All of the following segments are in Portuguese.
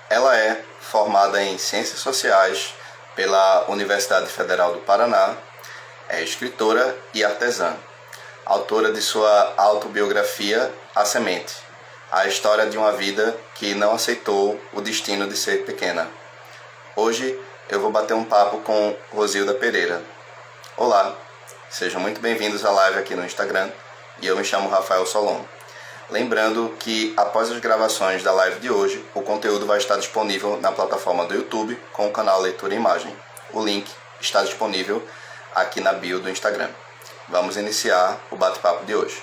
Ela é formada em Ciências Sociais pela Universidade Federal do Paraná, é escritora e artesã, autora de sua autobiografia A Semente, a história de uma vida que não aceitou o destino de ser pequena. Hoje eu vou bater um papo com Rosilda Pereira. Olá, sejam muito bem-vindos à live aqui no Instagram e eu me chamo Rafael Solon. Lembrando que após as gravações da live de hoje, o conteúdo vai estar disponível na plataforma do YouTube com o canal Leitura e Imagem. O link está disponível aqui na bio do Instagram. Vamos iniciar o bate-papo de hoje.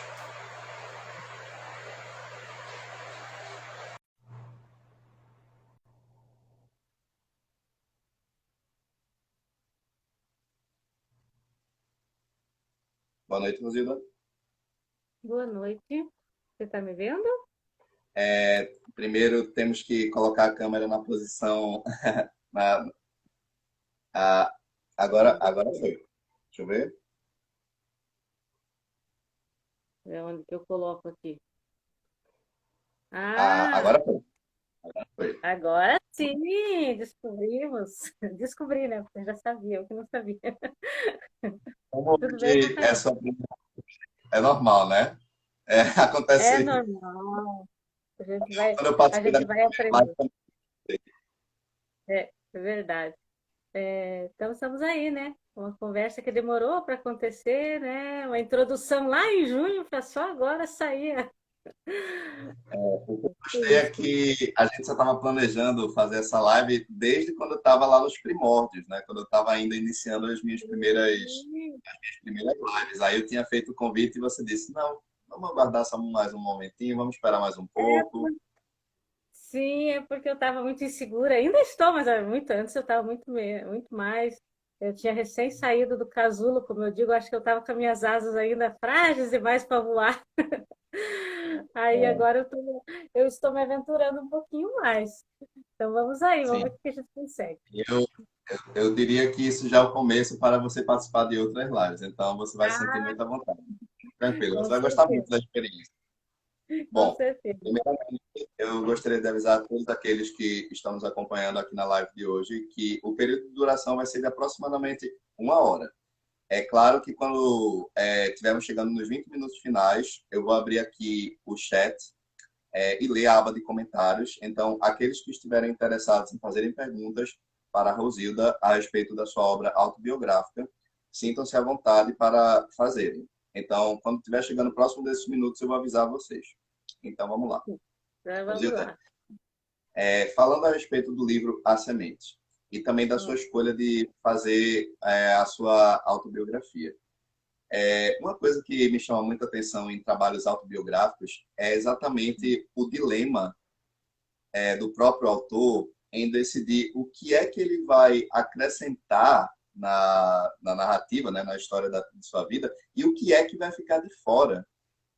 Boa noite, Rosilda. Boa noite. Você está me vendo? Primeiro temos que colocar a câmera na posição. Na, a- agora foi. Deixa eu ver. É onde que eu coloco aqui? Ah, Ah, agora foi. Foi. agora sim, descobrimos. Descobri, né? Porque eu já sabia, eu que não sabia. Como Tudo bem, que é Rafael? é normal, né? É, É acontece normal. A gente vai, quando eu a participei da gente minha vai live aprender. também. É verdade. Então estamos aí, né? Uma conversa que demorou para acontecer, né? Uma introdução lá em junho, para só agora sair. O que eu É gostei é isso. que a gente já estava planejando fazer essa live desde quando eu estava lá nos primórdios, né? Quando eu estava ainda iniciando as primeiras lives. Aí eu tinha feito o convite e você disse, não, vamos aguardar só mais um momentinho, vamos esperar mais um pouco. Sim, é porque eu estava muito insegura. Ainda estou, mas muito antes eu estava muito mais. Eu tinha recém saído do casulo, como eu digo, acho que eu estava com as minhas asas ainda frágeis demais para voar. Aí agora eu estou me aventurando um pouquinho mais. Então vamos aí, vamos Sim, ver o que a gente consegue. eu, eu diria que isso já é o começo para você participar de outras lives. Então você vai se sentir Ah, muito à vontade. Tranquilo, com você vai gostar muito certeza, da experiência. com Bom, certeza. primeiramente, eu gostaria de avisar a todos aqueles que estão nos acompanhando aqui na live de hoje que o período de duração vai ser de aproximadamente 1 hora. É claro que quando estivermos chegando nos 20 minutos finais, eu vou abrir aqui o chat e ler a aba de comentários. Então, aqueles que estiverem interessados em fazerem perguntas para a Rosilda a respeito da sua obra autobiográfica, sintam-se à vontade para fazerem. Então, quando estiver chegando próximo desses minutos, eu vou avisar vocês. Então, vamos lá. Então, vamos Rosilda, lá. falando a respeito do livro A Semente e também da sua Hum, escolha de fazer a sua autobiografia. Uma coisa que me chama muita atenção em trabalhos autobiográficos é exatamente o dilema do próprio autor em decidir o que é que ele vai acrescentar na narrativa, né, na história de sua vida, e o que é que vai ficar de fora.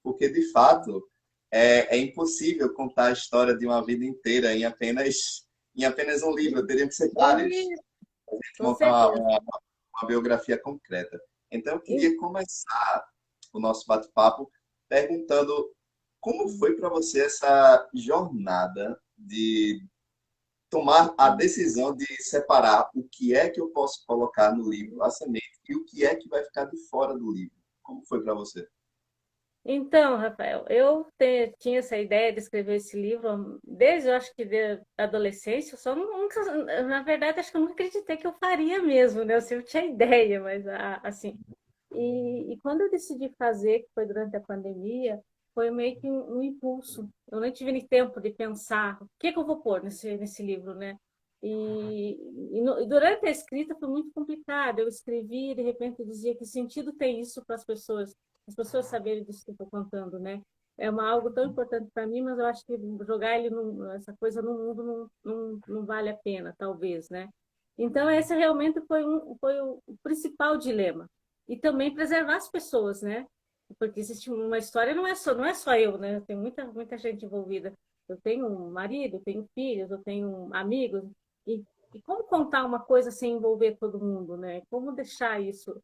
Porque, de fato, é impossível contar a história de uma vida inteira em apenas um livro. Teriam que ser vários. isso, A gente com montar certeza. uma biografia concreta. Então, eu queria começar o nosso bate-papo perguntando como foi para você essa jornada de tomar a decisão de separar o que é que eu posso colocar no livro, a semente, e o que é que vai ficar de fora do livro. Como foi para você? Então, Rafael, tinha essa ideia de escrever esse livro desde, eu acho que da adolescência, só nunca, na verdade, acho que eu nunca acreditei que eu faria mesmo, né? Eu sempre tinha ideia, mas assim. E quando eu decidi fazer, que foi durante a pandemia, foi meio que um impulso. Eu nem tive nem tempo de pensar o que que eu vou pôr nesse livro, né? E durante a escrita foi muito complicado. Eu escrevi e de repente eu dizia que sentido tem isso para as pessoas saberem disso que eu estou contando, né? É algo tão importante para mim, mas eu acho que jogar essa coisa no mundo não vale a pena, talvez, né? Então, esse realmente foi o principal dilema. E também preservar as pessoas, né? Porque existe uma história, não é só eu, né? Tem muita gente envolvida. Eu tenho um marido, eu tenho filhos, eu tenho amigos. E, e como contar uma coisa sem envolver todo mundo, né? Como deixar isso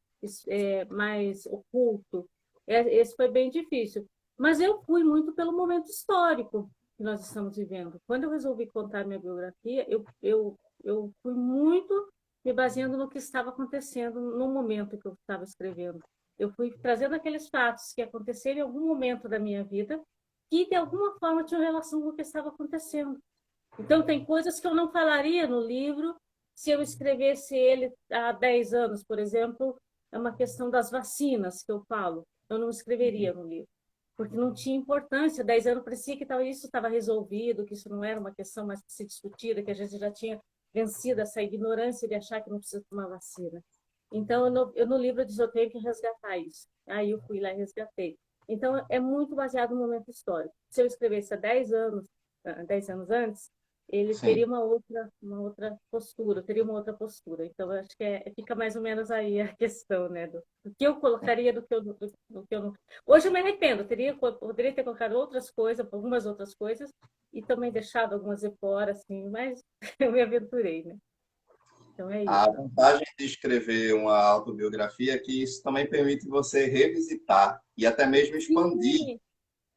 mais oculto? Esse foi bem difícil. Mas eu fui muito pelo momento histórico. que nós estamos vivendo. Quando eu resolvi contar minha biografia, eu fui muito me baseando no que estava acontecendo no momento que eu estava escrevendo. Eu fui trazendo aqueles fatos que aconteceram em algum momento da minha vida que, de alguma forma, tinham relação com o que estava acontecendo. Então, tem coisas que eu não falaria no livro se eu escrevesse ele há 10 anos, por exemplo, é uma questão das vacinas que eu falo. Eu não escreveria no livro, porque não tinha importância. 10 anos parecia que isso estava resolvido, que isso não era uma questão mais que se discutida, que a gente já tinha vencido essa ignorância de achar que não precisa tomar vacina. Então, no livro eu disse, eu tenho que resgatar isso. Aí eu fui lá e resgatei. Então, é muito baseado no momento histórico. Se eu escrevesse há 10 anos, 10 anos antes, ele teria Sim. uma outra postura, teria uma outra postura. Então, eu acho que fica mais ou menos aí a questão, né? Do que eu colocaria, do que eu não. Hoje eu me arrependo, poderia ter colocado outras coisas, algumas outras coisas, e também deixado algumas de fora, assim, mas eu me aventurei, né? Então é A isso. vantagem de escrever uma autobiografia é que isso também permite você revisitar e até mesmo expandir Sim,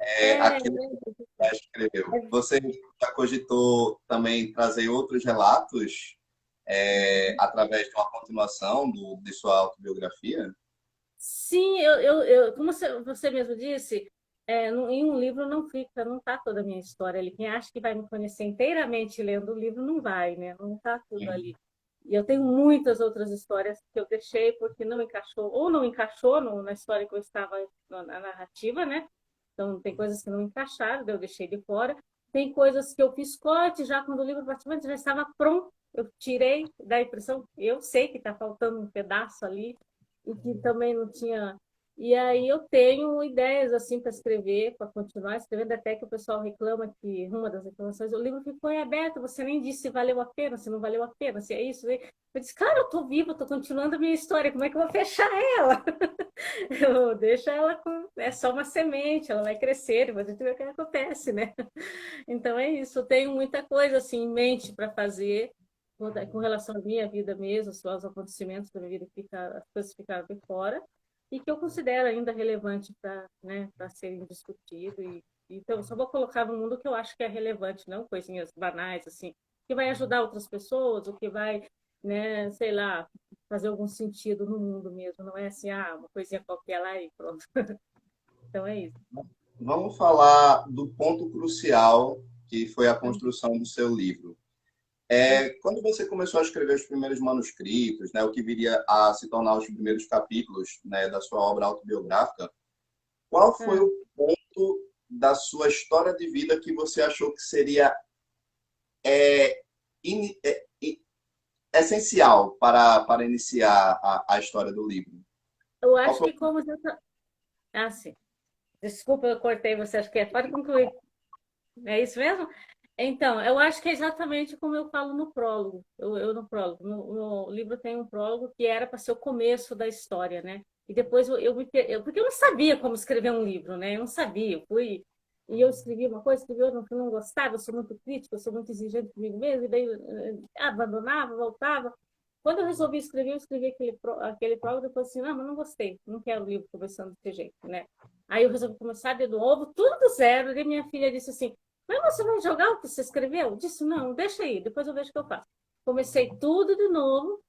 é, aquilo que você já escreveu. Você já cogitou também trazer outros relatos através de uma continuação de sua autobiografia? sim, como você mesmo disse, em um livro não fica, não está toda a minha história ali. Quem acha que vai me conhecer inteiramente lendo o livro não vai, né? Não está tudo ali. E eu tenho muitas outras histórias que eu deixei porque não encaixou, ou não encaixou na história que eu estava, na narrativa, né? Então, tem coisas que não encaixaram, daí eu deixei de fora. Tem coisas que eu fiz corte já quando o livro praticamente já estava pronto. Eu tirei da impressão, eu sei que está faltando um pedaço ali, e que também não tinha. E aí eu tenho ideias assim para escrever, para continuar escrevendo, até que o pessoal reclama que uma das reclamações, o livro ficou em aberto, você nem disse se valeu a pena, se não valeu a pena, se é isso. Eu disse, cara, eu estou viva, estou continuando a minha história, como é que eu vou fechar ela? Eu deixo ela com. É só uma semente, ela vai crescer, depois a gente vê o que acontece, né? Então é isso, eu tenho muita coisa assim em mente para fazer com relação à minha vida mesmo, aos acontecimentos da minha vida, as coisas ficaram de fora, e que eu considero ainda relevante para, né, para serem discutido. Então, eu só vou colocar no mundo o que eu acho que é relevante, não coisinhas banais, assim, que vai ajudar outras pessoas, o que vai, né, sei lá, fazer algum sentido no mundo mesmo. Não é assim, uma coisinha qualquer lá e pronto. Então é isso. Vamos falar do ponto crucial que foi a construção do seu livro. Quando você começou a escrever os primeiros manuscritos, né, o que viria a se tornar os primeiros capítulos, né, da sua obra autobiográfica, qual foi Ah, o ponto da sua história de vida que você achou que seria é, in- é, é, essencial para iniciar a história do livro? eu Qual acho foi? que como já sim. Desculpa, eu cortei você, acho que pode concluir. É isso mesmo? Então, eu acho que é exatamente como eu falo no prólogo. Eu no prólogo. No livro tem um prólogo que era para ser o começo da história, né? E depois porque eu não sabia como escrever um livro, né? Eu não sabia. Eu escrevi uma coisa, escrevi outra, que eu não gostava, eu sou muito crítica, eu sou muito exigente comigo mesmo, e daí abandonava, voltava. Quando eu resolvi escrever, eu escrevi aquele prólogo e depois assim, não, mas não gostei, não quero o livro começando desse jeito, né? Aí eu resolvi começar de novo, tudo do zero. E minha filha disse assim: mas você vai jogar o que você escreveu? Eu disse: não, deixa aí, depois eu vejo o que eu faço. Comecei tudo de novo,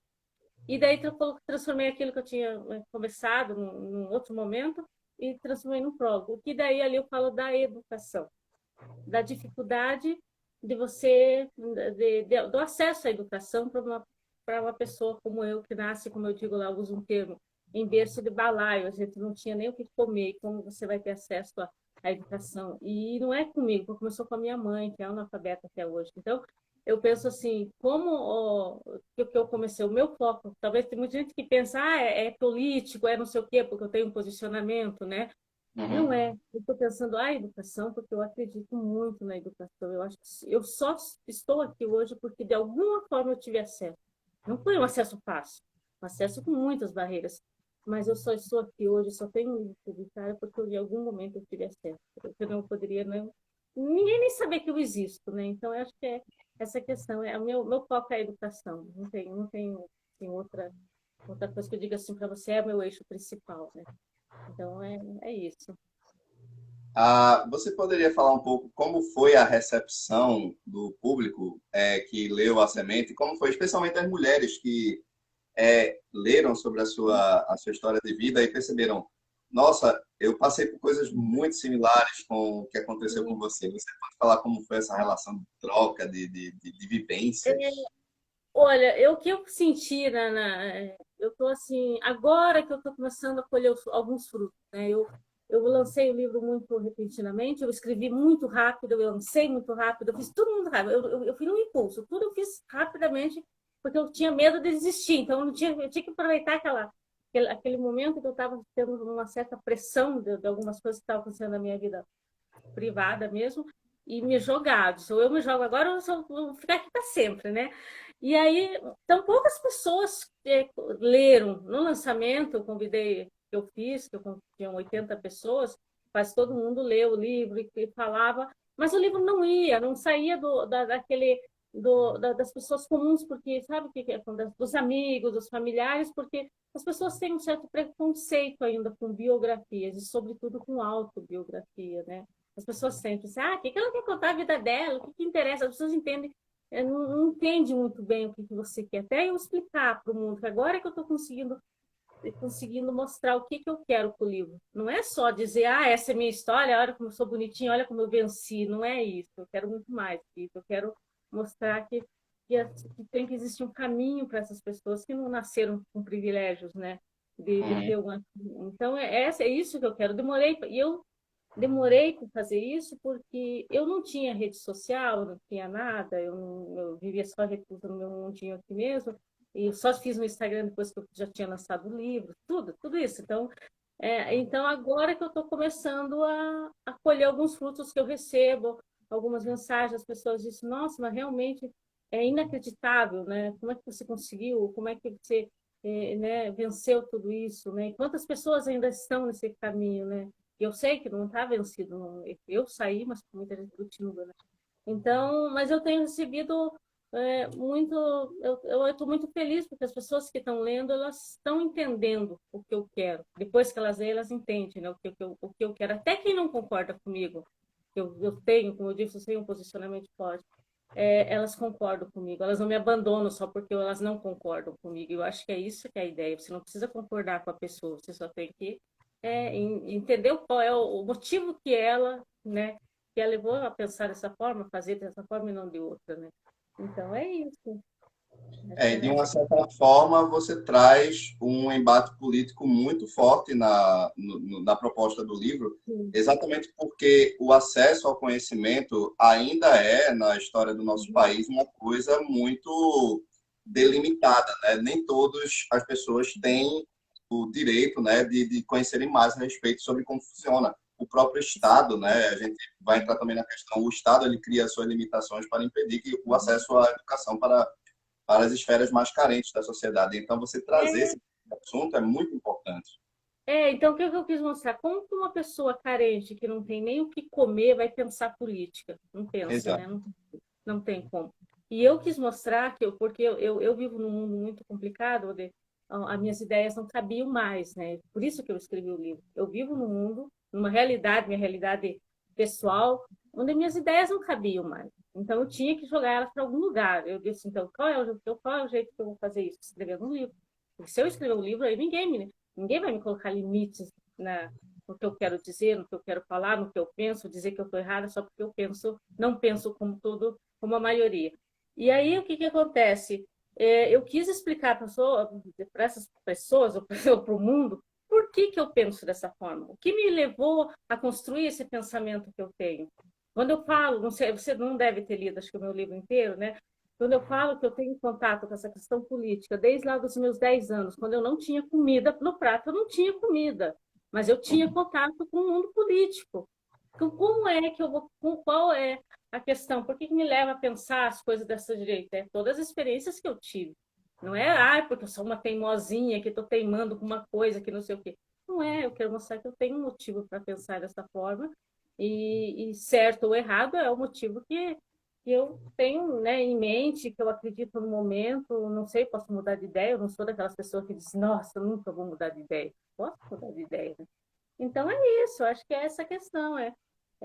e daí transformei aquilo que eu tinha começado num outro momento e transformei num prólogo. Que daí ali eu falo da educação, da dificuldade de você, do acesso à educação para uma pessoa como eu, que nasce, como eu digo lá, eu uso um termo, em berço de balaio, a gente não tinha nem o que comer, e como você vai ter acesso à educação? E não é comigo, porque começou com a minha mãe, que é analfabeta até hoje. Então, eu penso assim, que eu comecei, o meu foco, talvez tem muita gente que pensa, é político, é não sei o quê, porque eu tenho um posicionamento, né? Não Uhum. é. Eu estou pensando a educação porque eu acredito muito na educação. Eu acho que eu só estou aqui hoje porque de alguma forma eu tive acesso. Não foi um acesso fácil, um acesso com muitas barreiras. Mas eu só estou aqui hoje, só tenho um livro publicado porque em algum momento eu tive acesso. Eu não poderia, não. Ninguém nem saber que eu existo, né? Então eu acho que é essa questão. O meu foco é a educação. Não tenho assim, outra coisa que eu diga assim para você, é o meu eixo principal, né? Então é isso. Você poderia falar um pouco como foi a recepção do público que leu A Semente, como foi especialmente as mulheres que leram sobre a sua história de vida e perceberam, nossa, eu passei por coisas muito similares com o que aconteceu com você. Você pode falar como foi essa relação de troca, de vivências? Olha, o que eu senti eu tô assim, agora que eu tô começando a colher alguns frutos, né? Eu lancei o livro muito repentinamente, eu escrevi muito rápido, eu lancei muito rápido, eu fiz tudo muito rápido, eu fui no impulso, tudo eu fiz rapidamente, porque eu tinha medo de desistir, então eu tinha que aproveitar aquele momento que eu estava tendo uma certa pressão de algumas coisas que estavam acontecendo na minha vida privada mesmo, e me jogar. Se eu me jogo agora, vou ficar aqui para sempre, né? E aí, então, poucas pessoas leram. No lançamento, eu convidei, que eu fiz, que eu tinham 80 pessoas, quase todo mundo leu o livro e falava, mas o livro não ia, não saía das pessoas comuns, porque sabe o que é? Dos amigos, dos familiares, porque as pessoas têm um certo preconceito ainda com biografias, e sobretudo com autobiografia, né? As pessoas sempre dizem, o que ela quer contar a vida dela? O que interessa? As pessoas entendem, não entendem muito bem o que você quer. Até eu explicar para o mundo, que agora é que eu estou conseguindo mostrar o que eu quero com o livro. Não é só dizer, essa é minha história, olha como eu sou bonitinha, olha como eu venci. Não é isso. Eu quero muito mais que isso. Eu quero mostrar que tem que existir um caminho para essas pessoas que não nasceram com privilégios, né? De ter uma... Então, é isso que eu quero. Demorei para fazer isso porque eu não tinha rede social, não tinha nada, eu vivia só reclusa no meu mundinho aqui mesmo, e só fiz no Instagram depois que eu já tinha lançado o livro, tudo isso. Então agora que eu estou começando a colher alguns frutos que eu recebo, algumas mensagens, as pessoas dizem, nossa, mas realmente é inacreditável, né? Como é que você conseguiu? Como é que você né, venceu tudo isso, né? E quantas pessoas ainda estão nesse caminho, né? Eu sei que não está vencido, não. Eu saí, mas muita gente continua, né? Então, mas eu tenho recebido muito, eu estou muito feliz porque as pessoas que estão lendo, elas estão entendendo o que eu quero. Depois que elas leem, elas entendem, né, o que eu quero. Até quem não concorda comigo, eu tenho, como eu disse, eu tenho um posicionamento forte. Elas concordam comigo, elas não me abandonam só porque elas não concordam comigo. Eu acho que é isso que é a ideia. Você não precisa concordar com a pessoa, você só tem que entender qual é o motivo que ela, né, que a levou a pensar dessa forma, fazer dessa forma e não de outra, né? Então é isso. E de uma certa forma, você traz um embate político muito forte na proposta do livro, Sim. exatamente porque o acesso ao conhecimento ainda é, na história do nosso país, uma coisa muito delimitada, né? Nem todas as pessoas têm o direito, né, de conhecerem mais a respeito sobre como funciona. O próprio Estado, né, a gente vai entrar também na questão, o Estado ele cria suas limitações para impedir que o acesso à educação para as esferas mais carentes da sociedade. Então, você trazer É, esse assunto é muito importante. então o que eu quis mostrar? Como que uma pessoa carente que não tem nem o que comer vai pensar política? Não pensa, né? Exato. Não tem como. E eu quis mostrar porque eu vivo num mundo muito complicado, onde as minhas ideias não cabiam mais, né? Por isso que eu escrevi o livro. Eu vivo num mundo, numa realidade, minha realidade pessoal, onde minhas ideias não cabiam mais. Então eu tinha que jogar elas para algum lugar. Eu disse, então, qual é o jeito que eu vou fazer isso? Escrevendo um livro. Porque se eu escrever um livro, aí ninguém vai me colocar limites no que eu quero dizer, no que eu quero falar, no que eu penso, dizer que eu estou errada só porque eu não penso como a maioria. E aí, o que acontece? Eu quis explicar para essas pessoas, ou para o mundo, por que eu penso dessa forma. O que me levou a construir esse pensamento que eu tenho. Quando eu falo, não sei, você não deve ter lido, acho que o meu livro inteiro, né? Quando eu falo que eu tenho contato com essa questão política, desde lá dos meus 10 anos, quando eu não tinha comida no prato, eu não tinha comida, mas eu tinha contato com o mundo político. Então, como é que eu vou, qual é a questão? Por que me leva a pensar as coisas dessa direita? É todas as experiências que eu tive. Não é, porque eu sou uma teimosinha, que estou teimando com uma coisa, que não sei o quê. Não é, eu quero mostrar que eu tenho um motivo para pensar dessa forma, e certo ou errado é o motivo que eu tenho, né, em mente, que eu acredito no momento, não sei, posso mudar de ideia, eu não sou daquelas pessoas que dizem, nossa, nunca vou mudar de ideia. Posso mudar de ideia, né? Então é isso, acho que é essa questão,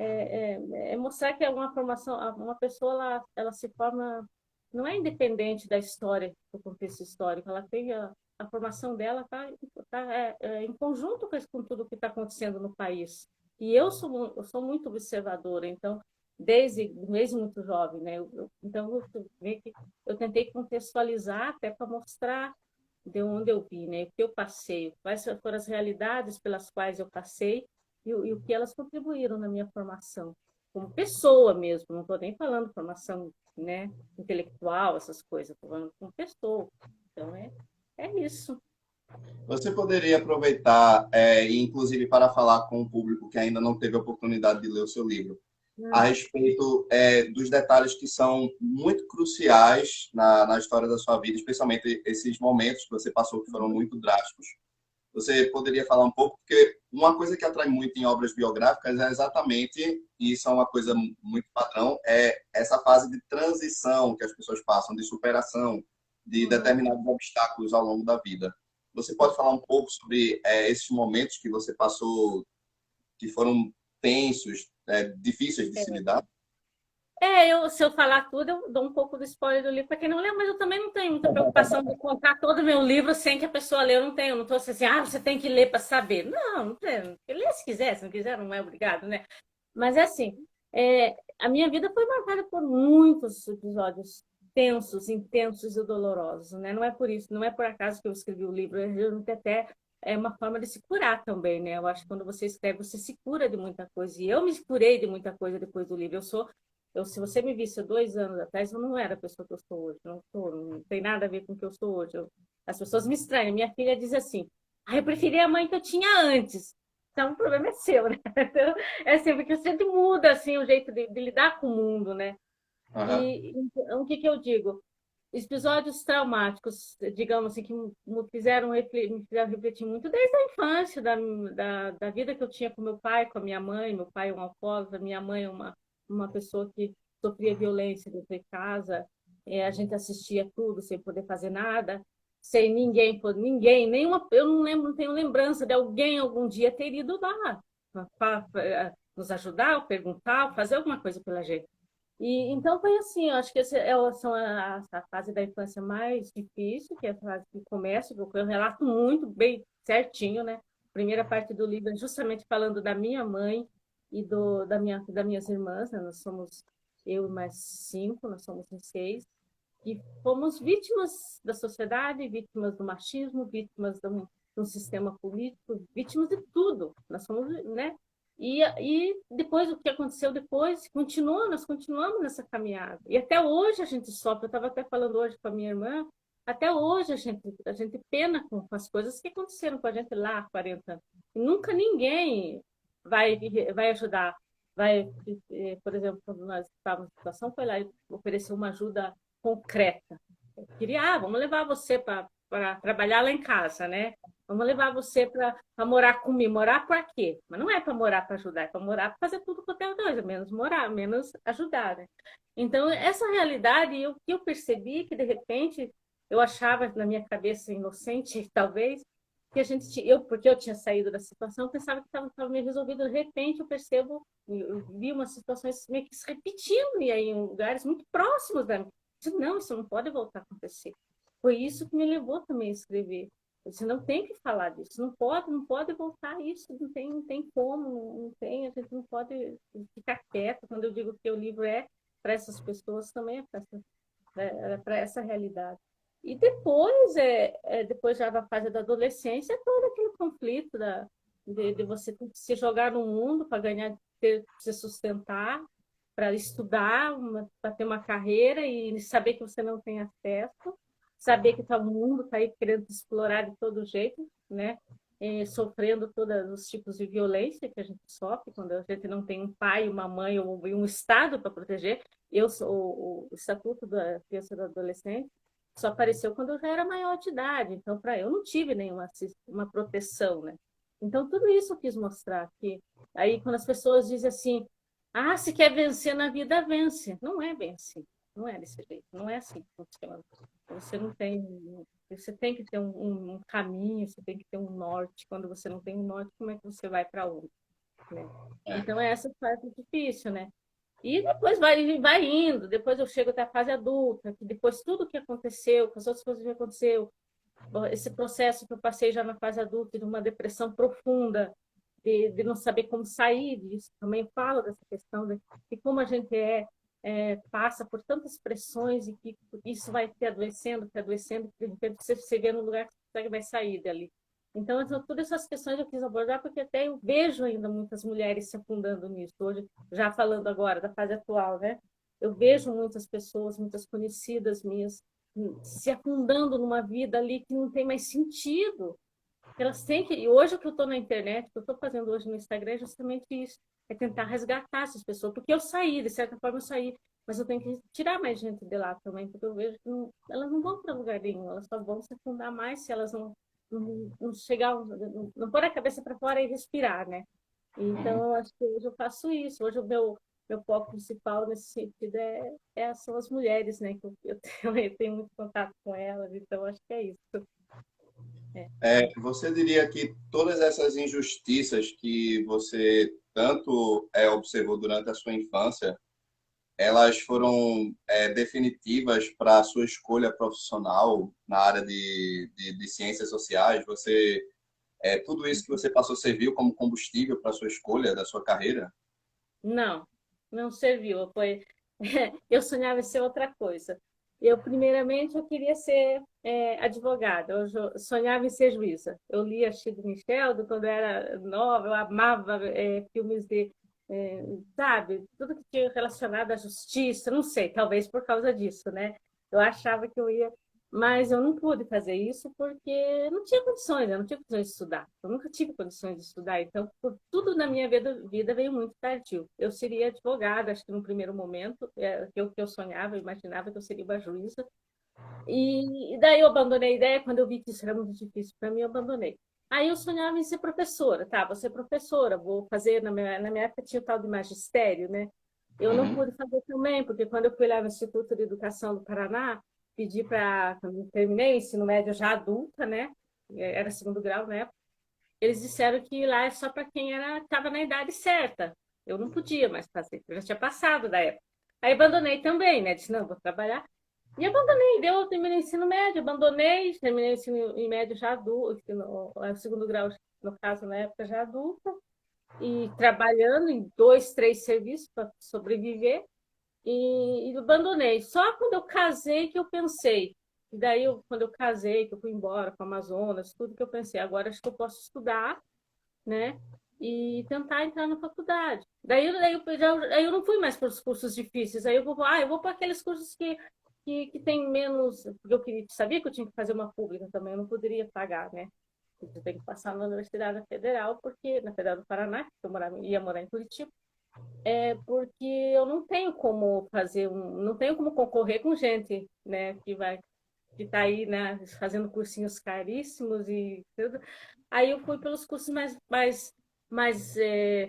é mostrar que é uma formação, uma pessoa ela se forma, não é independente da história, do contexto histórico, ela tem a formação dela em conjunto com tudo que está acontecendo no país. E eu sou muito observadora, então, desde muito jovem, né? Então, eu tentei contextualizar até para mostrar de onde eu vim, né? O que eu passei, quais foram as realidades pelas quais eu passei e o que elas contribuíram na minha formação como pessoa mesmo. Não estou nem falando formação, né, intelectual, essas coisas, estou falando como pessoa. Então é isso. Você poderia aproveitar, e inclusive para falar com o público que ainda não teve a oportunidade de ler o seu livro, a Hum, respeito dos detalhes que são muito cruciais na história da sua vida, especialmente esses momentos que você passou que foram muito drásticos. Você poderia falar um pouco, porque uma coisa que atrai muito em obras biográficas é exatamente, e isso é uma coisa muito padrão, é essa fase de transição que as pessoas passam, de superação de uhum. determinados obstáculos ao longo da vida. Você pode falar um pouco sobre esses momentos que você passou, que foram tensos, difíceis de se lidar? Se eu falar tudo, eu dou um pouco do spoiler do livro para quem não leu, mas eu também não tenho muita preocupação de contar todo o meu livro sem que a pessoa leia. Eu não tenho, não estou assim, você tem que ler para saber. Não, não tem. Lê se quiser, se não quiser, não é obrigado, né? Mas é assim, a minha vida foi marcada por muitos episódios tensos, intensos e dolorosos, né? Não é por isso, não é por acaso que eu escrevi o livro, até é uma forma de se curar também, né? Eu acho que quando você escreve, você se cura de muita coisa. E eu me curei de muita coisa depois do livro. Se você me visse 2 anos atrás, eu não era a pessoa que eu sou hoje. Não tem nada a ver com o que eu sou hoje. As pessoas me estranham. Minha filha diz assim: eu preferia a mãe que eu tinha antes. Então, o problema é seu, né? Então, é assim, porque sempre muda assim, o jeito de lidar com o mundo, né? Aham. E então, o que eu digo? Episódios traumáticos, digamos assim, que me fizeram refletir muito desde a infância, da vida que eu tinha com meu pai, com a minha mãe. Meu pai é um alcoólatra, minha mãe é uma pessoa que sofria violência dentro de casa. A gente assistia tudo sem poder fazer nada, sem ninguém, eu não lembro, não tenho lembrança de alguém algum dia ter ido lá para nos ajudar, perguntar, fazer alguma coisa pela gente. E então foi assim, eu acho que são a fase da infância mais difícil, que é a fase que começa, que eu relato muito bem certinho, né? A primeira parte do livro é justamente falando da minha mãe e das minhas irmãs, né? Nós somos eu e mais 5, nós somos em 6, e fomos vítimas da sociedade, vítimas do machismo, vítimas de um sistema político, vítimas de tudo. Nós fomos, né? E depois, o que aconteceu depois, nós continuamos nessa caminhada. E até hoje a gente sofre. Eu estava até falando hoje com a minha irmã, até hoje a gente pena com as coisas que aconteceram com a gente lá há 40 anos. E nunca ninguém vai, vai ajudar. Por exemplo, quando nós estávamos em situação, foi lá e ofereceu uma ajuda concreta. Eu queria, vamos levar você para trabalhar lá em casa, né? Vamos levar você para morar comigo. Morar para quê? Mas não é para morar para ajudar, é para morar para fazer tudo quanto é coisa, menos morar, menos ajudar, né? Então, essa realidade, o que eu percebi que, de repente, eu achava na minha cabeça inocente, talvez, que porque eu tinha saído da situação, eu pensava que estava meio resolvido. De repente, eu vi umas situações meio que se repetindo, e aí em lugares muito próximos da minha. Não, isso não pode voltar a acontecer. Foi isso que me levou também a escrever. Você não tem que falar disso, não pode voltar a isso, não tem como, não tem, a gente não pode ficar quieto. Quando eu digo que o livro é para essas pessoas, também para essa realidade. E depois, depois já da fase da adolescência, é todo aquele conflito de você ter que se jogar no mundo para ganhar, se sustentar, para estudar, para ter uma carreira e saber que você não tem acesso, saber que o mundo está aí querendo te explorar de todo jeito, né? Sofrendo todos os tipos de violência que a gente sofre quando a gente não tem um pai, uma mãe ou um Estado para proteger. Eu sou o Estatuto da Criança e do Adolescente só apareceu quando eu já era maior de idade, então para eu não tive nenhuma uma proteção, né? Então tudo isso eu quis mostrar que aí quando as pessoas dizem assim, se quer vencer na vida, vence. Não é bem assim, não é desse jeito, não é assim que funciona. Você não tem, você tem que ter um caminho, você tem que ter um norte. Quando você não tem um norte, como é que você vai para onde? né? É. Então, é essa parte difícil, né? E depois vai indo, depois eu chego até a fase adulta, que depois tudo que aconteceu, com as outras coisas que aconteceu, esse processo que eu passei já na fase adulta, de uma depressão profunda, de não saber como sair disso, também falo dessa questão de como a gente passa por tantas pressões e que isso vai te adoecendo, que de repente você vê num lugar que você vai sair dali. Então, todas essas questões eu quis abordar, porque até eu vejo ainda muitas mulheres se afundando nisso. Hoje, já falando agora da fase atual, né? Eu vejo muitas pessoas, muitas conhecidas minhas, se afundando numa vida ali que não tem mais sentido. Elas têm que. E hoje o que eu estou na internet, o que eu estou fazendo hoje no Instagram é justamente isso. É tentar resgatar essas pessoas. Porque eu saí, de certa forma eu saí. Mas eu tenho que tirar mais gente de lá também, porque eu vejo que elas não vão para lugar nenhum. Elas só vão se afundar mais se elas não chegar, não pôr a cabeça para fora e respirar, né? Uhum. Então, acho que hoje eu faço isso. Hoje o meu foco principal nesse sentido são as mulheres, né? Que eu tenho muito contato com elas, então acho que é isso. É. Você diria que todas essas injustiças que você tanto observou durante a sua infância, elas foram definitivas para a sua escolha profissional na área de ciências sociais? Tudo isso que você passou serviu como combustível para a sua escolha da sua carreira? Não, não serviu. Foi, eu sonhava em ser outra coisa. Primeiramente, eu queria ser advogada. Eu sonhava em ser juíza. Eu lia Chico Michel quando eu era nova. Eu amava filmes sabe, tudo que tinha relacionado à justiça. Não sei, talvez por causa disso, né? Eu achava que eu ia, mas eu não pude fazer isso porque não tinha condições. Eu não tinha condições de estudar. Eu nunca tive condições de estudar. Então, tudo na minha vida veio muito tardio. Eu seria advogada, acho que no primeiro momento, que eu sonhava, eu imaginava que eu seria uma juíza. E daí eu abandonei a ideia, quando eu vi que isso era muito difícil para mim, eu abandonei. Aí eu sonhava em ser professora, tá? Vou ser professora, vou fazer, na minha época tinha o tal de magistério, né? Eu não Uhum. pude fazer também, porque quando eu fui lá no Instituto de Educação do Paraná, pedi para, quando eu terminei o ensino médio já adulta, né? Era segundo grau, né? Eles disseram que lá é só para quem estava na idade certa. Eu não podia mais fazer, eu já tinha passado da época. Aí abandonei também, né? Disse, não, vou trabalhar. E abandonei, terminei o ensino médio, abandonei, terminei o ensino médio já adulto, o segundo grau, no caso, na época já adulta, e trabalhando em 2, 3 serviços para sobreviver, e abandonei. Só quando eu casei que eu pensei, e daí, quando eu casei, que eu fui embora para o Amazonas, tudo que eu pensei, agora acho que eu posso estudar, né? E tentar entrar na faculdade. Aí eu não fui mais para os cursos difíceis. Aí eu vou para aqueles cursos que tem menos. Porque sabia que eu tinha que fazer uma pública também, eu não poderia pagar, né? Eu tenho que passar na Universidade Federal, porque na Federal do Paraná, que ia morar em Curitiba, porque eu não tenho como não tenho como concorrer com gente, né, que está aí, né, fazendo cursinhos caríssimos e tudo. Aí eu fui pelos cursos mais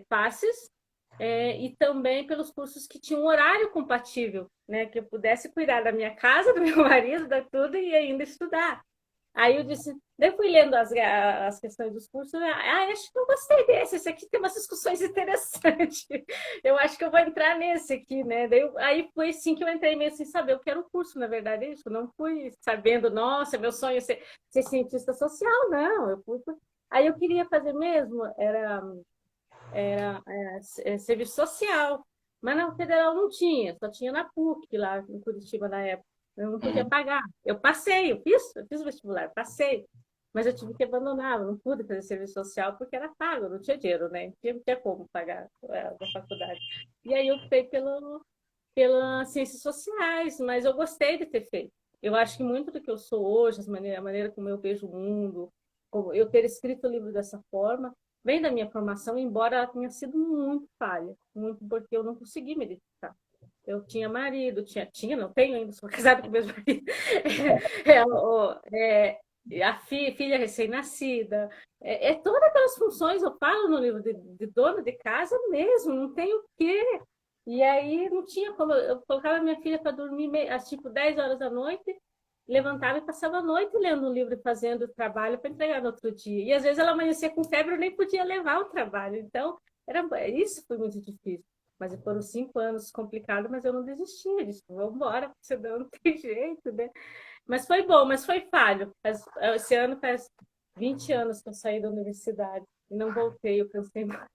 fáceis, e também pelos cursos que tinham um horário compatível, né, que eu pudesse cuidar da minha casa, do meu marido, da tudo e ainda estudar. Aí eu disse, daí eu fui lendo as questões dos cursos, acho que eu gostei desse, esse aqui tem umas discussões interessantes, eu acho que eu vou entrar nesse aqui, né? Aí foi assim que eu entrei meio sem saber o que era o curso, na verdade, é isso, eu não fui sabendo, nossa, meu sonho é ser cientista social, não, aí eu queria fazer mesmo, era serviço social, mas na federal não tinha, só tinha na PUC, lá em Curitiba na época. Eu não podia Uhum. pagar. Eu fiz o vestibular, passei, mas eu tive que abandonar, eu não pude fazer serviço social porque era pago, eu não tinha dinheiro, né? Não tinha como pagar da faculdade. E aí eu optei pelas ciências sociais, mas eu gostei de ter feito. Eu acho que muito do que eu sou hoje, a maneira como eu vejo o mundo, como eu ter escrito o livro dessa forma, vem da minha formação, embora ela tenha sido muito falha, muito porque eu não consegui me dedicar. Eu tinha marido, não tenho ainda, sou casada com o mesmo marido. A filha recém-nascida, todas aquelas funções, eu falo no livro de dona de casa mesmo, não tem o quê. E aí não tinha como, eu colocava minha filha para dormir às tipo 10 horas da noite, levantava e passava a noite lendo um livro e fazendo o trabalho para entregar no outro dia. E às vezes ela amanhecia com febre, eu nem podia levar o trabalho. Então, Isso foi muito difícil. Mas foram 5 anos complicados, mas eu não desisti. Eu disse, vamos embora, senão não tem jeito, né? Mas foi bom, mas foi falho. Esse ano faz 20 anos que eu saí da universidade e não voltei, eu cansei muito.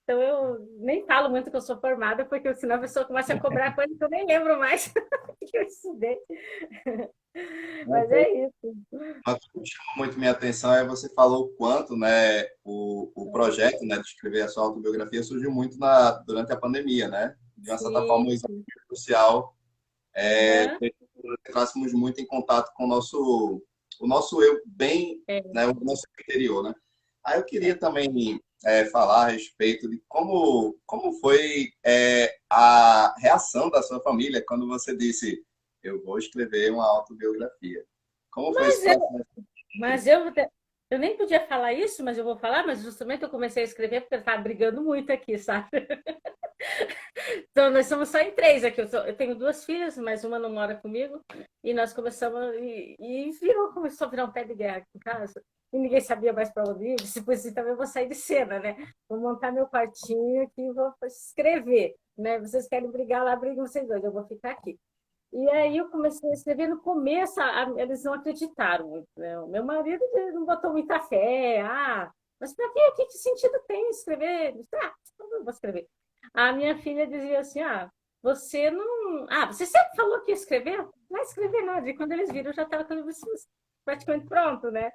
Então eu nem falo muito que eu sou formada, porque senão a pessoa começa a cobrar coisa que eu nem lembro mais que eu estudei. Mas é isso. Uma coisa que chamou muito minha atenção é você falou o quanto, né, o projeto, né, de escrever a sua autobiografia surgiu muito durante a pandemia, né? De uma certa forma, Sim, o sim. isolamento social Aham. fez com que entrássemos muito em contato com o nosso eu bem, É, né, o nosso interior, né? Aí eu queria é. também falar a respeito de como foi a reação da sua família quando você disse, eu vou escrever uma autobiografia. Como foi esse Mas processo? Mas eu nem podia falar isso, mas eu vou falar, mas justamente eu comecei a escrever porque eu estava brigando muito aqui, sabe? Então, nós somos só em três aqui. Eu tenho duas filhas, mas uma não mora comigo. E nós começamos, começou a virar um pé de guerra aqui em casa. E ninguém sabia mais para onde ir. Depois assim, também eu vou sair de cena, né? Vou montar meu quartinho aqui e vou escrever. Né? Vocês querem brigar lá, brigam vocês dois, eu vou ficar aqui. E aí eu comecei a escrever no começo, eles não acreditaram muito, né? O meu marido não botou muita fé. Mas para quê? Que sentido tem escrever? Eu disse, eu não vou escrever. A minha filha dizia assim, você não... você sempre falou que ia escrever? Não vai escrever nada. E quando eles viram, eu já estava com o livro praticamente pronto, né?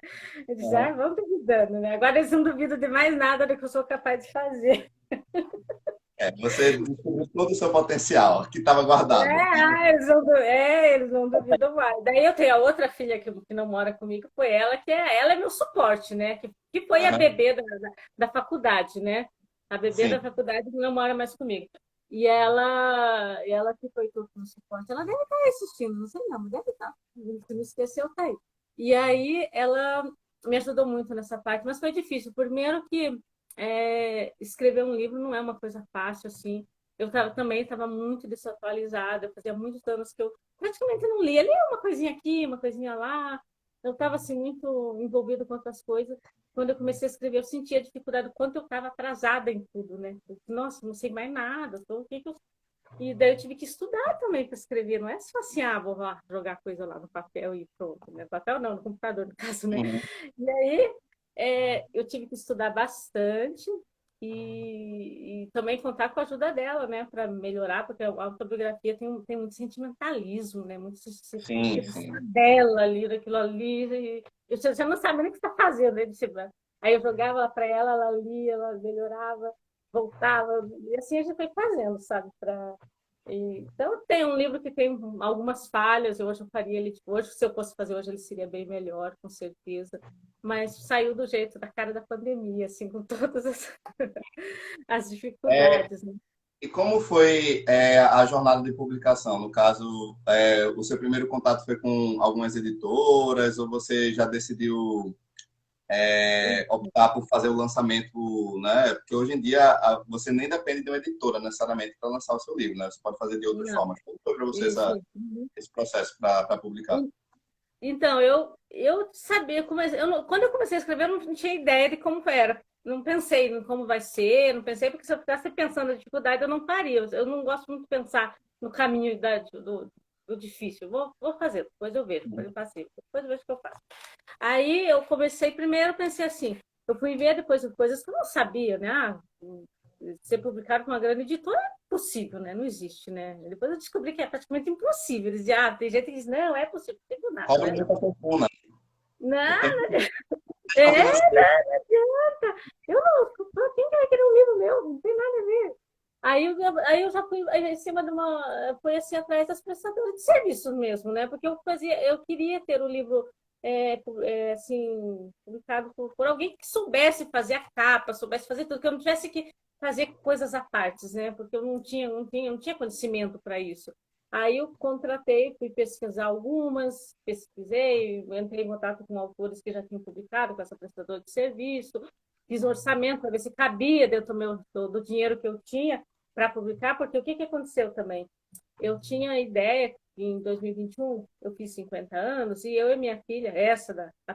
Eu disse, vamos duvidando, né? Agora eles não duvidam de mais nada do que eu sou capaz de fazer. Você descobriu todo o seu potencial que estava guardado. Eles não duvidam mais. Daí eu tenho a outra filha que não mora comigo, foi ela é meu suporte, né? Que foi a Aham, bebê da faculdade, né? A bebê da sim. faculdade não mora mais comigo. E ela que foi todo no suporte. Ela deve estar assistindo, não sei não, mas deve estar. Se não esqueceu, tá aí. E aí ela me ajudou muito nessa parte, mas foi difícil. Primeiro que escrever um livro não é uma coisa fácil, assim. Também estava muito desatualizada, fazia muitos anos que eu praticamente não lia. Lia uma coisinha aqui, uma coisinha lá. Eu estava assim, muito envolvida com outras coisas. Quando eu comecei a escrever, eu sentia dificuldade, o quanto eu estava atrasada em tudo, né? Nossa, não sei mais nada. E daí eu tive que estudar também para escrever. Não é só assim, vou lá jogar coisa lá no papel e pronto. Né? Papel não, no computador, no caso, né? Uhum. E aí eu tive que estudar bastante e também contar com a ajuda dela, né, para melhorar, porque a autobiografia tem muito sentimentalismo, né, muito Sim, você precisa sim. dela ali, daquilo ali, e você não sabe nem o que está fazendo, né, aí eu jogava para ela lia, ela melhorava, voltava, e assim a gente foi fazendo, sabe, então tem um livro que tem algumas falhas, hoje eu faria ele, tipo, hoje se eu fosse fazer hoje ele seria bem melhor, com certeza, mas saiu do jeito da cara da pandemia, assim, com todas as dificuldades, né? E como foi a jornada de publicação? No caso, o seu primeiro contato foi com algumas editoras ou você já decidiu optar por fazer o lançamento, né? Porque hoje em dia você nem depende de uma editora necessariamente para lançar o seu livro, né? Você pode fazer de outras Não, formas. Como foi para você isso. esse processo para publicar? Então, eu sabia como. Quando eu comecei a escrever, eu não tinha ideia de como era. Não pensei em como vai ser, não pensei, porque se eu ficasse pensando na dificuldade, eu não faria. Eu não gosto muito de pensar no caminho do difícil. Vou fazer, depois eu vejo, depois eu passei, depois eu vejo o que eu faço. Aí eu comecei primeiro, pensei assim, eu fui ver depois coisas que eu não sabia, né? Ser publicado por uma grande editora é possível, né? Não existe, né? Depois eu descobri que é praticamente impossível. Eles dizem, tem gente que diz, não, é possível, não tem nada, não Cobra é não. muita fortuna. O Não, tempo é, financeiro. não adianta. Eu não, quem vai querer um livro meu? Não tem nada a ver. Aí eu já fui em cima de fui assim atrás das prestadoras de serviços mesmo, né? Porque eu queria ter o livro assim, publicado por alguém que soubesse fazer a capa, soubesse fazer tudo, que eu não tivesse que fazer coisas à parte, né? Porque eu não tinha conhecimento para isso. Aí eu contratei, fui pesquisar algumas, pesquisei, entrei em contato com autores que já tinham publicado, com essa prestadora de serviço, fiz um orçamento para ver se cabia dentro do dinheiro que eu tinha para publicar, porque o que aconteceu também? eu tinha a ideia que em 2021 eu fiz 50 anos e eu e minha filha, essa a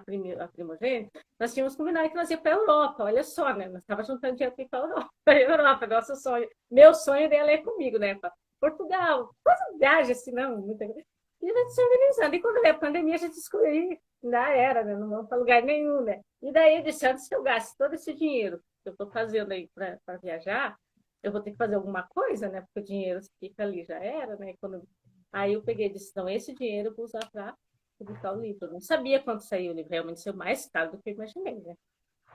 primogênita, nós tínhamos combinado que nós ia para a Europa, olha só, né? Nós estávamos juntando dinheiro para ir para a Europa, para a Europa, nosso sonho. Meu sonho dela é comigo, né? Para Portugal, quase viagem assim, não, muita coisa. E a gente se organizando. E quando veio a pandemia, a gente descobriu, já era, né? Não vamos para lugar nenhum, né? E daí eu disse, antes que eu gaste todo esse dinheiro que eu estou fazendo aí para viajar, eu vou ter que fazer alguma coisa, né? Porque o dinheiro fica ali, já era, né? Aí eu peguei e disse, não, esse dinheiro eu vou usar para publicar o livro. Eu não sabia quanto saiu o livro, realmente saiu mais caro do que eu imaginei, né?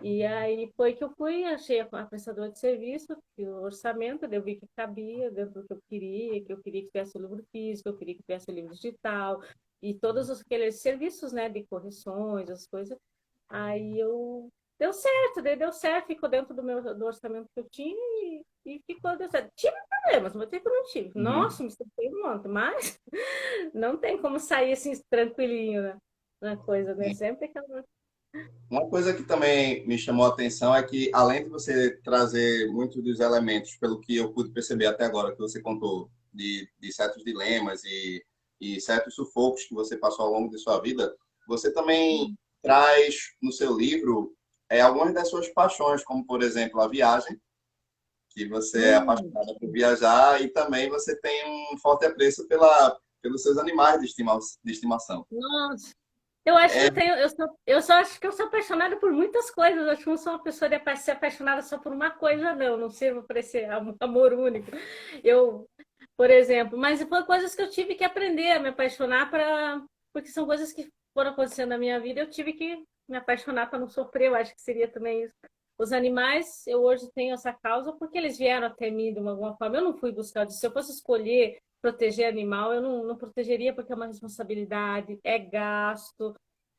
E aí foi que eu fui, achei a prestadora de serviço, o orçamento, eu vi que cabia dentro do que eu queria que tivesse o livro físico, eu queria que tivesse o livro digital, e todos aqueles serviços, né, de correções, as coisas. Aí eu deu certo, ficou dentro do orçamento que eu tinha e ficou, deu certo. Tive problemas, não vou ter que eu não tive. Uhum. Nossa, me estressei um monte, mas não tem como sair assim tranquilinho, né? Na coisa, né? Sempre aquela. Uma coisa que também me chamou a atenção é que, além de você trazer muitos dos elementos, pelo que eu pude perceber até agora, que você contou, de certos dilemas e certos sufocos que você passou ao longo de sua vida, você também traz no seu livro algumas das suas paixões, como, por exemplo, a viagem, que você é Hum, apaixonada por viajar, e também você tem um forte apreço pelos seus animais de estimação. nossa. Eu acho que eu tenho, eu só acho que eu sou apaixonada por muitas coisas. Eu acho que não sou uma pessoa de ser apaixonada só por uma coisa, não. Não sirvo para esse amor único. Eu, por exemplo, mas foi coisas que eu tive que aprender a me apaixonar para, porque são coisas que foram acontecendo na minha vida. Eu tive que me apaixonar para não sofrer. Eu acho que seria também isso. Os animais, eu hoje tenho essa causa porque eles vieram até mim de alguma forma. Eu não fui buscar. Se eu fosse escolher proteger animal, eu não protegeria porque é uma responsabilidade, é gasto,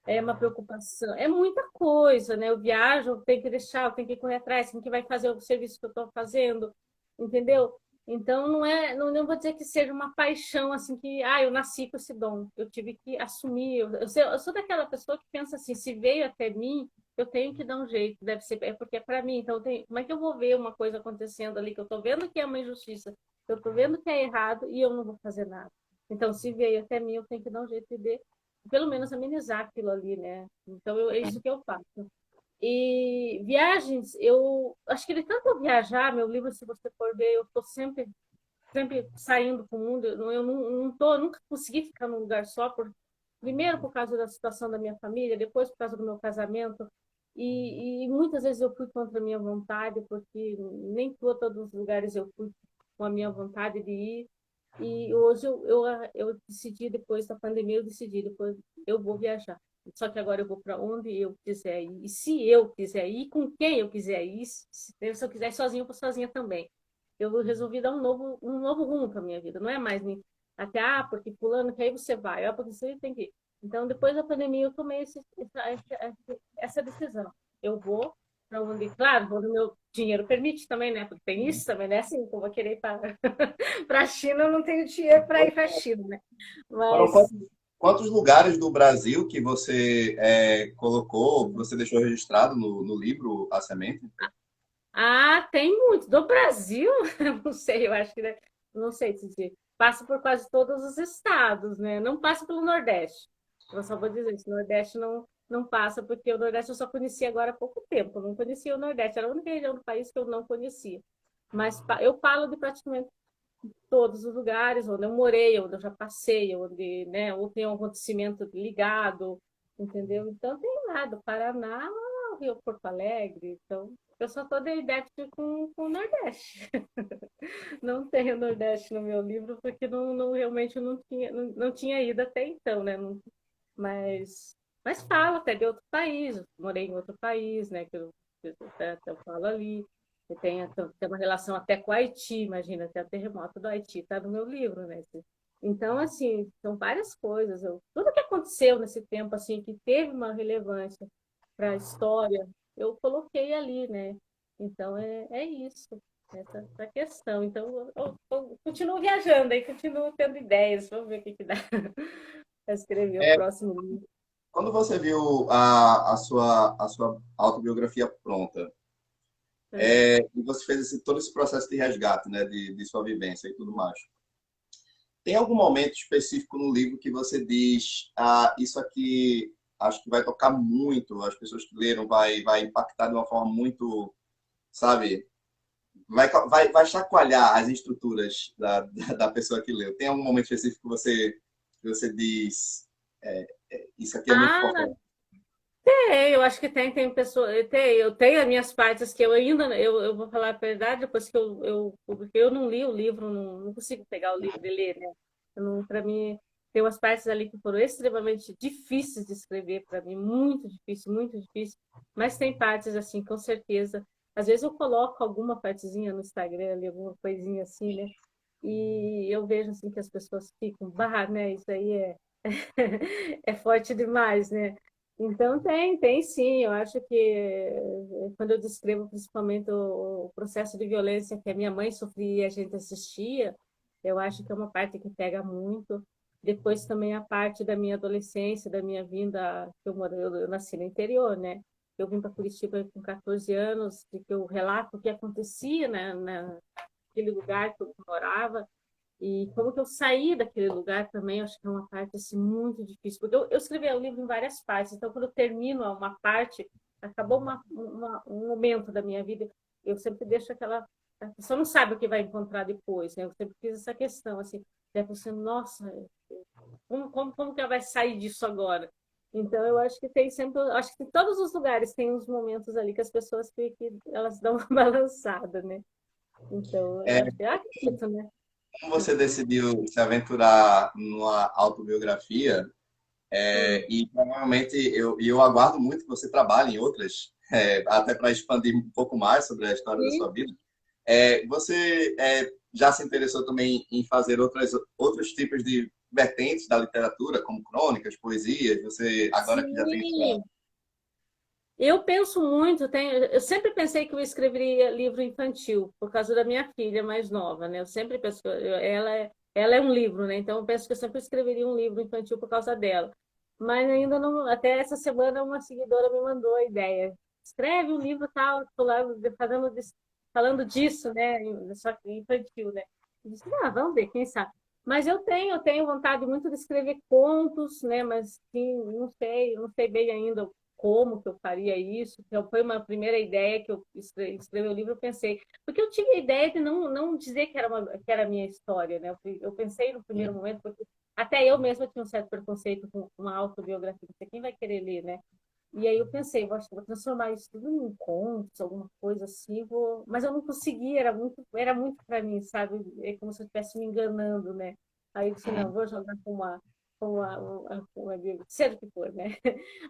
é uma preocupação, é muita coisa, né? Eu viajo, eu tenho que deixar, eu tenho que correr atrás, quem que vai fazer o serviço que eu estou fazendo, entendeu? Então não vou dizer que seja uma paixão assim que, eu nasci com esse dom, eu tive que assumir. Eu sou daquela pessoa que pensa assim, se veio até mim, eu tenho que dar um jeito, deve ser, é porque é para mim. Então, como é que eu vou ver uma coisa acontecendo ali que eu estou vendo que é uma injustiça, eu estou vendo que é errado e eu não vou fazer nada. Então, se veio até mim, eu tenho que dar um jeito de pelo menos amenizar aquilo ali, né? Então, é isso que eu faço. E viagens, eu acho que de tanto eu viajar, meu livro, se você for ver, eu estou sempre saindo para o mundo. Eu não tô, nunca consegui ficar num lugar só, primeiro por causa da situação da minha família, depois por causa do meu casamento. E muitas vezes eu fui contra a minha vontade, porque nem todos os lugares eu fui com a minha vontade de ir. E hoje eu decidi, depois da pandemia, eu decidi, depois eu vou viajar. Só que agora eu vou para onde eu quiser ir. E se eu quiser ir, com quem eu quiser ir, se eu quiser ir sozinho, eu vou sozinha também. Eu resolvi dar um novo rumo para minha vida. Não é mais até, porque fulano que aí você vai, porque você tem que ir. Então, depois da pandemia, eu tomei essa decisão. Eu vou para onde, claro, onde o meu dinheiro permite também, né? Porque tem isso também, né? Assim, eu vou querer ir para para a China, eu não tenho dinheiro para ir para a China, né? Foram Mas quantos lugares do Brasil que você colocou, que você deixou registrado no livro A Semente? tem muito. Do Brasil, não sei, eu acho que, né? Não sei te dizer. Passa por quase todos os estados, né? Não passa pelo Nordeste. Eu só vou dizer isso, o Nordeste não passa, porque o Nordeste eu só conheci agora há pouco tempo. Eu não conhecia o Nordeste, era a única região do país que eu não conhecia. Mas eu falo de praticamente todos os lugares onde eu morei, onde eu já passei, onde, né, ou tem um acontecimento ligado, entendeu? Então tem lá do Paraná ao Rio Porto Alegre, então eu só estou de idéntica com o Nordeste. Não tenho Nordeste no meu livro, porque realmente não tinha ido até então, né? Mas falo até de outro país, eu morei em outro país, né? Que eu falo ali. Tem uma relação até com o Haiti, imagina, até o terremoto do Haiti está no meu livro, né? Então, assim, são várias coisas. Tudo que aconteceu nesse tempo, assim, que teve uma relevância para a história, eu coloquei ali, né? Então, é isso, essa questão. Então, eu continuo viajando aí, continuo tendo ideias. Vamos ver o que dá para escrever o É, próximo livro. quando você viu a sua autobiografia pronta, É. e você fez todo esse processo de resgate, né, de sua vivência e tudo mais, Tem algum momento específico no livro que você diz, isso aqui acho que vai tocar muito, as pessoas que leram vai impactar de uma forma muito, sabe, vai chacoalhar as estruturas da pessoa que leu. Tem algum momento específico que você diz, isso aqui é muito Ah, importante? eu acho que tem pessoa, eu tenho as minhas partes que eu ainda, eu vou falar a verdade, depois que porque eu não li o livro, não consigo pegar o livro e ler, né? Para mim, tem umas partes ali que foram extremamente difíceis de escrever para mim, muito difícil, mas tem partes assim, com certeza. Às vezes eu coloco alguma partezinha no Instagram, ali, alguma coisinha assim, né? E eu vejo assim que as pessoas ficam, bah, né? Isso aí é é forte demais, né? Então tem sim. Eu acho que quando eu descrevo principalmente o processo de violência que a minha mãe sofria e a gente assistia, eu acho que é uma parte que pega muito. Depois também a parte da minha adolescência, da minha vinda, que eu nasci no interior, né? Eu vim para Curitiba com 14 anos, e que eu relato o que acontecia, né, naquele lugar que eu morava. E como que eu saí daquele lugar também, acho que é uma parte assim, muito difícil. Porque eu escrevi o livro em várias partes, então quando eu termino uma parte, acabou um momento da minha vida, eu sempre deixo aquela. A pessoa não sabe o que vai encontrar depois, né? Eu sempre fiz essa questão, assim, é você, nossa, como que ela vai sair disso agora? Então, eu acho que tem sempre, acho que em todos os lugares tem uns momentos ali que as pessoas que elas dão uma balançada, né? Então, eu É, acho que eu acredito, né? como você decidiu se aventurar numa autobiografia, Hum. e provavelmente eu aguardo muito que você trabalhe em outras, até para expandir um pouco mais sobre a história da Sim, sua vida. Você já se interessou também em fazer outros tipos de vertentes da literatura, como crônicas, poesias? Você, agora que já tem sua... sim. Eu penso muito, eu sempre pensei que eu escreveria livro infantil, por causa da minha filha mais nova, né? Eu sempre penso que ela é um livro, né? Então eu penso que eu sempre escreveria um livro infantil por causa dela. Mas ainda não, até essa semana uma seguidora me mandou a ideia. Escreve um livro tal, fazendo, falando disso, né? Só que infantil, né? Eu disse, vamos ver, quem sabe. Mas eu tenho vontade muito de escrever contos, né? Mas sim, não sei bem ainda como que eu faria isso. Então, foi uma primeira ideia que eu escrevi o livro, eu pensei, porque eu tinha a ideia de não dizer que era a minha história, né? Eu pensei no primeiro momento, porque até eu mesma tinha um certo preconceito com uma autobiografia, quem vai querer ler, né? E aí eu pensei, acho que vou transformar isso tudo em contos, alguma coisa assim, mas eu não conseguia, era muito para mim, sabe? É como se eu estivesse me enganando, né? Aí eu disse, não, vou jogar com uma seja o que for, né?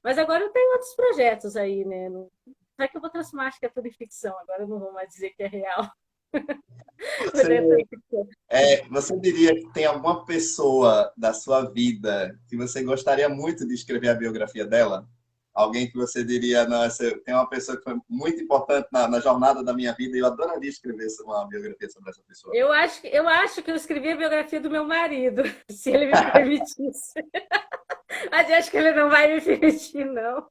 Mas agora eu tenho outros projetos aí, né? Só que eu vou transformar, acho que é tudo em ficção, agora eu não vou mais dizer que é real, mas Você, é tudo ficção. você diria que tem alguma pessoa da sua vida que você gostaria muito de escrever a biografia dela? Alguém que você diria, não, tem uma pessoa que foi muito importante na jornada da minha vida e eu adoraria escrever uma biografia sobre essa pessoa. Eu acho que eu escrevi a biografia do meu marido, se ele me permitisse. Mas eu acho que ele não vai me permitir, não.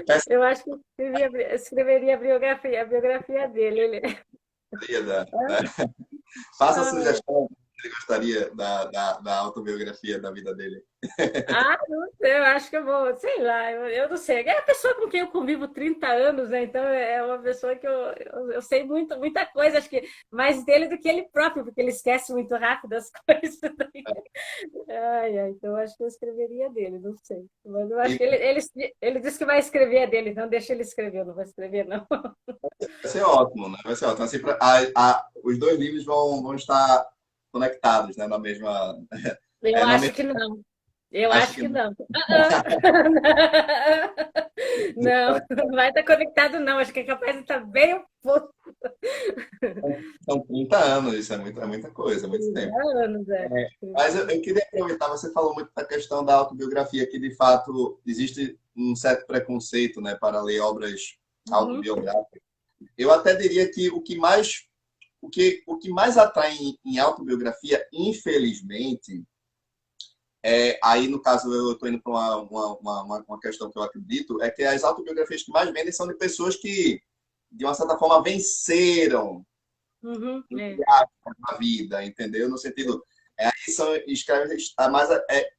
Peça Eu acho que eu escreveria a biografia dele. né? Faça a Ai, sugestão que ele gostaria da autobiografia da vida dele. não sei, eu acho que eu vou, sei lá, eu não sei. É a pessoa com quem eu convivo 30 anos, né? Então é uma pessoa que eu sei muita coisa, acho que mais dele do que ele próprio, porque ele esquece muito rápido as coisas. Então eu acho que eu escreveria dele, não sei. Mas eu acho E que ele disse que vai escrever a dele, então deixa ele escrever, eu não vou escrever, não. vai ser ótimo, né? Vai ser ótimo. Assim, os dois livros vão estar conectados, né? Eu Na acho mesma, que não. Eu acho acho que que não. não. Não, não vai estar conectado, não. Acho que é capaz de estar bem oposto. São 30 anos, isso é muita coisa, é muito 30 tempo. anos, é. Mas eu queria aproveitar, você falou muito da questão da autobiografia, que de fato existe um certo preconceito, né, para ler obras Uhum, autobiográficas. Eu até diria que o que mais atrai em autobiografia, infelizmente, aí no caso eu estou indo para uma questão que eu acredito, é que as autobiografias que mais vendem são de pessoas que, de uma certa forma, venceram uhum, na vida, entendeu? No sentido, Aí escreve,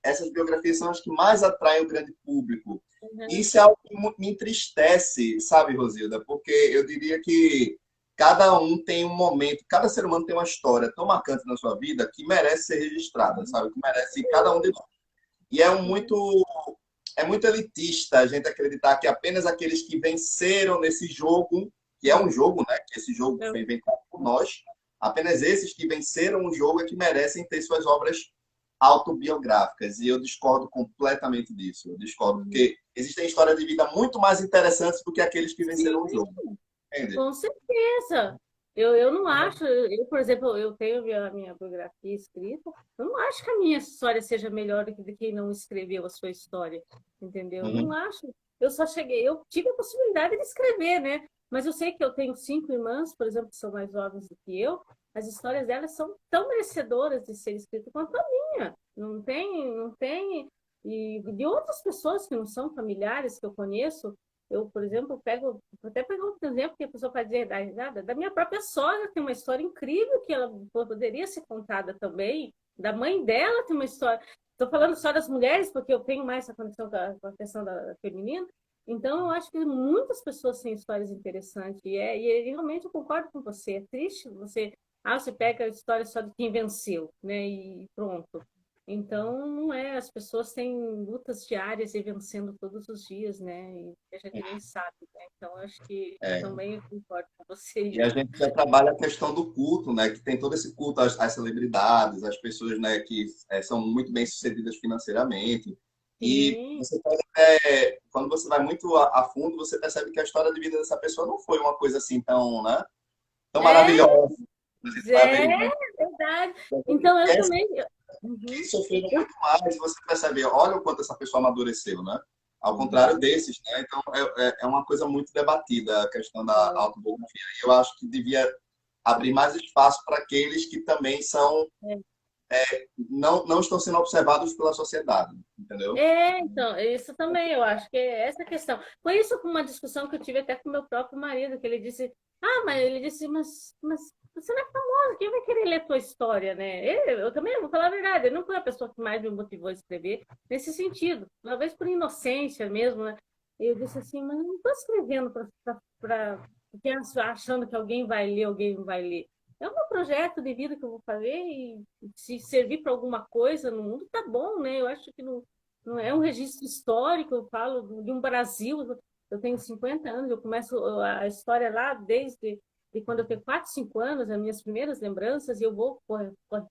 essas biografias são as que mais atraem o grande público. Uhum. Isso é algo que me entristece, sabe, Rosilda? Porque eu diria que cada um tem um momento, cada ser humano tem uma história tão marcante na sua vida que merece ser registrada, sabe? Que merece cada um de nós. E é muito elitista a gente acreditar que apenas aqueles que venceram nesse jogo, que é um jogo, né? Que esse jogo foi inventado por nós, apenas esses que venceram o jogo é que merecem ter suas obras autobiográficas. E eu discordo completamente disso. Eu discordo, Uhum. porque existem histórias de vida muito mais interessantes do que aqueles que venceram o Sim, jogo. Entende? com certeza. Eu não acho, por exemplo, eu tenho a minha biografia escrita, eu não acho que a minha história seja melhor do que de quem não escreveu a sua história, entendeu? Eu não Uhum. acho. Eu tive a possibilidade de escrever, né? Mas eu sei que eu tenho 5 irmãs, por exemplo, que são mais jovens do que eu, as histórias delas são tão merecedoras de ser escritas quanto a minha. Não tem. E de outras pessoas que não são familiares que eu conheço, eu, por exemplo, vou até pegar um exemplo que a pessoa pode dizer, dar risada, da minha própria sogra, tem uma história incrível que ela poderia ser contada também, da mãe dela tem uma história. Estou falando só das mulheres, porque eu tenho mais essa conexão com a questão da feminina. Então, eu acho que muitas pessoas têm histórias interessantes. E realmente eu concordo com você. É triste você pega a história só de quem venceu, né? E pronto. Então, não é, as pessoas têm lutas diárias e vencendo todos os dias, né? E a gente nem sabe, né? Então, acho que eu É. também concordo com você E a isso. gente já trabalha a questão do culto, né? Que tem todo esse culto às celebridades, às pessoas, né, que são muito bem sucedidas financeiramente. E Sim, você pode até, quando você vai muito a fundo, você percebe que a história de vida dessa pessoa não foi uma coisa assim tão, né, tão é, maravilhosa. A gente vai é averiguando. verdade. Então, eu Esses também. que Uhum. sofreram Eu, muito mais, você percebe, olha o quanto essa pessoa amadureceu, né? Ao contrário uhum. desses, né? Então, é uma coisa muito debatida a questão da É, autobiografia. E eu acho que devia abrir mais espaço para aqueles que também é. não estão sendo observados pela sociedade, entendeu? Então, isso também, eu acho que é essa questão. Foi isso uma discussão que eu tive até com meu próprio marido, que ele disse, mas você não é famosa, quem vai querer ler tua história, né? Eu também vou falar a verdade, ele não foi a pessoa que mais me motivou a escrever nesse sentido, talvez por inocência mesmo, né? Eu disse assim, mas eu não estou escrevendo achando que alguém vai ler, alguém não vai ler. É um projeto de vida que eu vou fazer e se servir para alguma coisa no mundo, tá bom, né? Eu acho que não é um registro histórico, eu falo de um Brasil. Eu tenho 50 anos, eu começo a história lá de quando eu tenho 4, 5 anos, as minhas primeiras lembranças, e eu vou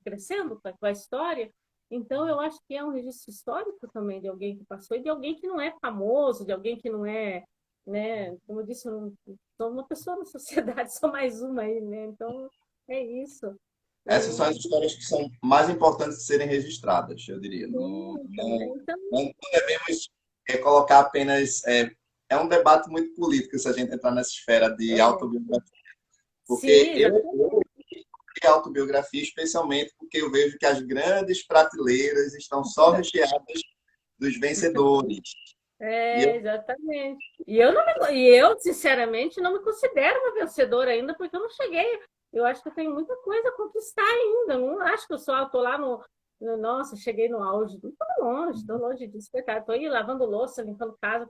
crescendo com a história. Então, eu acho que é um registro histórico também de alguém que passou e de alguém que não é famoso, de alguém que não é, né? Como eu disse, eu não sou uma pessoa na sociedade, sou mais uma aí, né? Então, é isso. Essas são as Eu, histórias que são mais importantes de serem registradas, eu diria. sim, também. Então, Não devemos colocar apenas. É um debate muito político se a gente entrar nessa esfera de é, autobiografia. Porque sim, eu de autobiografia, especialmente porque eu vejo que as grandes prateleiras estão só recheadas dos vencedores. E eu, exatamente. E eu, sinceramente, não me considero uma vencedora ainda, porque eu não cheguei. Eu acho que eu tenho muita coisa a conquistar ainda. Eu não acho que eu só estou lá Nossa, cheguei no auge. Estou longe disso. Estou aí lavando louça, limpando casa.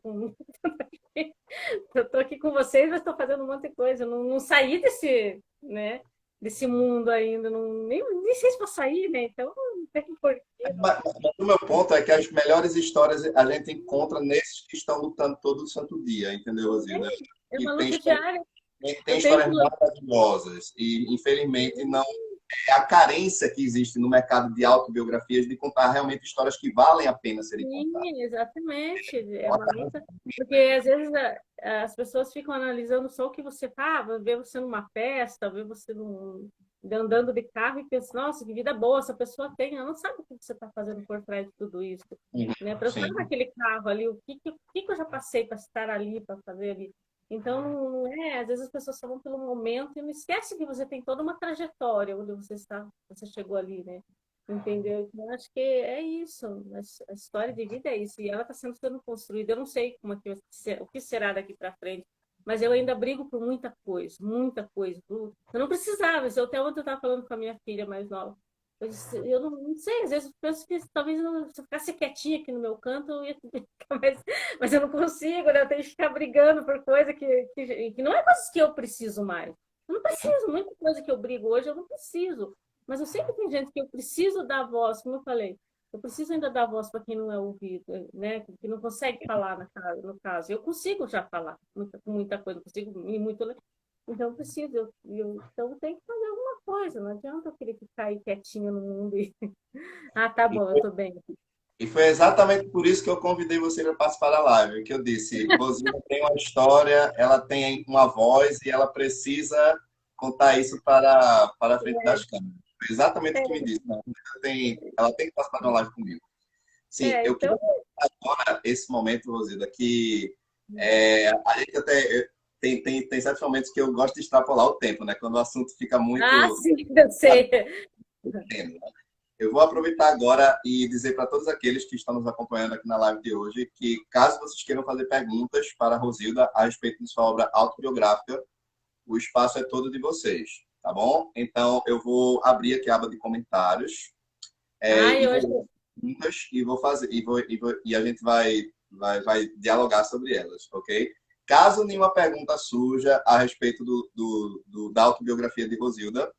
Eu estou aqui com vocês, mas estou fazendo um monte de coisa. Eu não saí desse, né, desse mundo ainda. Não, nem sei se vou sair, né? Então, não tem porquê. mas o meu ponto é que as melhores histórias a gente encontra nesses que estão lutando todo santo dia, entendeu, Rosilda? É E uma tem luta histórias, diária. tem Eu tenho que histórias lutar. maravilhosas. E, infelizmente, não é a carência que existe no mercado de autobiografias de contar realmente histórias que valem a pena serem contadas. Sim, exatamente. É uma luta. Porque às vezes as pessoas ficam analisando só o que você fala, vê você numa festa, vê você andando de carro e pensa, nossa, que vida boa essa pessoa tem. Ela não sabe o que você está fazendo por trás de tudo isso. Né? Para eu estar Sim. naquele carro ali, o que eu já passei para estar ali, para fazer ali. Então, não é, às vezes as pessoas só vão pelo momento e não esquece que você tem toda uma trajetória onde você chegou ali, né? Entendeu? Então, acho que é isso. A história de vida é isso. E ela está sendo construída. Eu não sei como é que o que será daqui para frente, mas eu ainda brigo por muita coisa, muita coisa. Eu não precisava. Até ontem eu estava falando com a minha filha mais nova. Eu não sei, às vezes eu penso que talvez se eu ficasse quietinha aqui no meu canto, eu ia ficar mas eu não consigo, né? Eu tenho que ficar brigando por coisa que não é coisas que eu preciso mais. Eu não preciso, muita coisa que eu brigo hoje, eu não preciso. Mas eu sei que tem gente que eu preciso dar voz, como eu falei, eu preciso ainda dar voz para quem não é ouvido, né? Que não consegue falar no caso. Eu consigo já falar muita coisa, eu consigo ir muito. Então eu preciso, então eu tenho que fazer alguma coisa, não adianta eu querer ficar aí quietinha no mundo e. Ah, tá E bom, eu foi, tô bem. e foi exatamente por isso que eu convidei você para participar da live, que eu disse, Rosina tem uma história, ela tem uma voz e ela precisa contar isso para a frente das câmeras. Foi exatamente o que me disse. Não, ela tem que participar de uma live comigo. Sim, eu Então, queria agora esse momento, Rosida, que a gente até tem certos momentos que eu gosto de extrapolar o tempo, né? Quando o assunto fica ah, muito sim, eu sei. tendo, né? Eu vou aproveitar agora e dizer para todos aqueles que estão nos acompanhando aqui na live de hoje que, caso vocês queiram fazer perguntas para a Rosilda a respeito de sua obra autobiográfica, o espaço é todo de vocês, tá bom? Então, eu vou abrir aqui a aba de comentários Ai, e vou hoje. ler as perguntas e vou fazer e a gente vai dialogar sobre elas, ok? Caso nenhuma pergunta surja a respeito da autobiografia de Rosilda,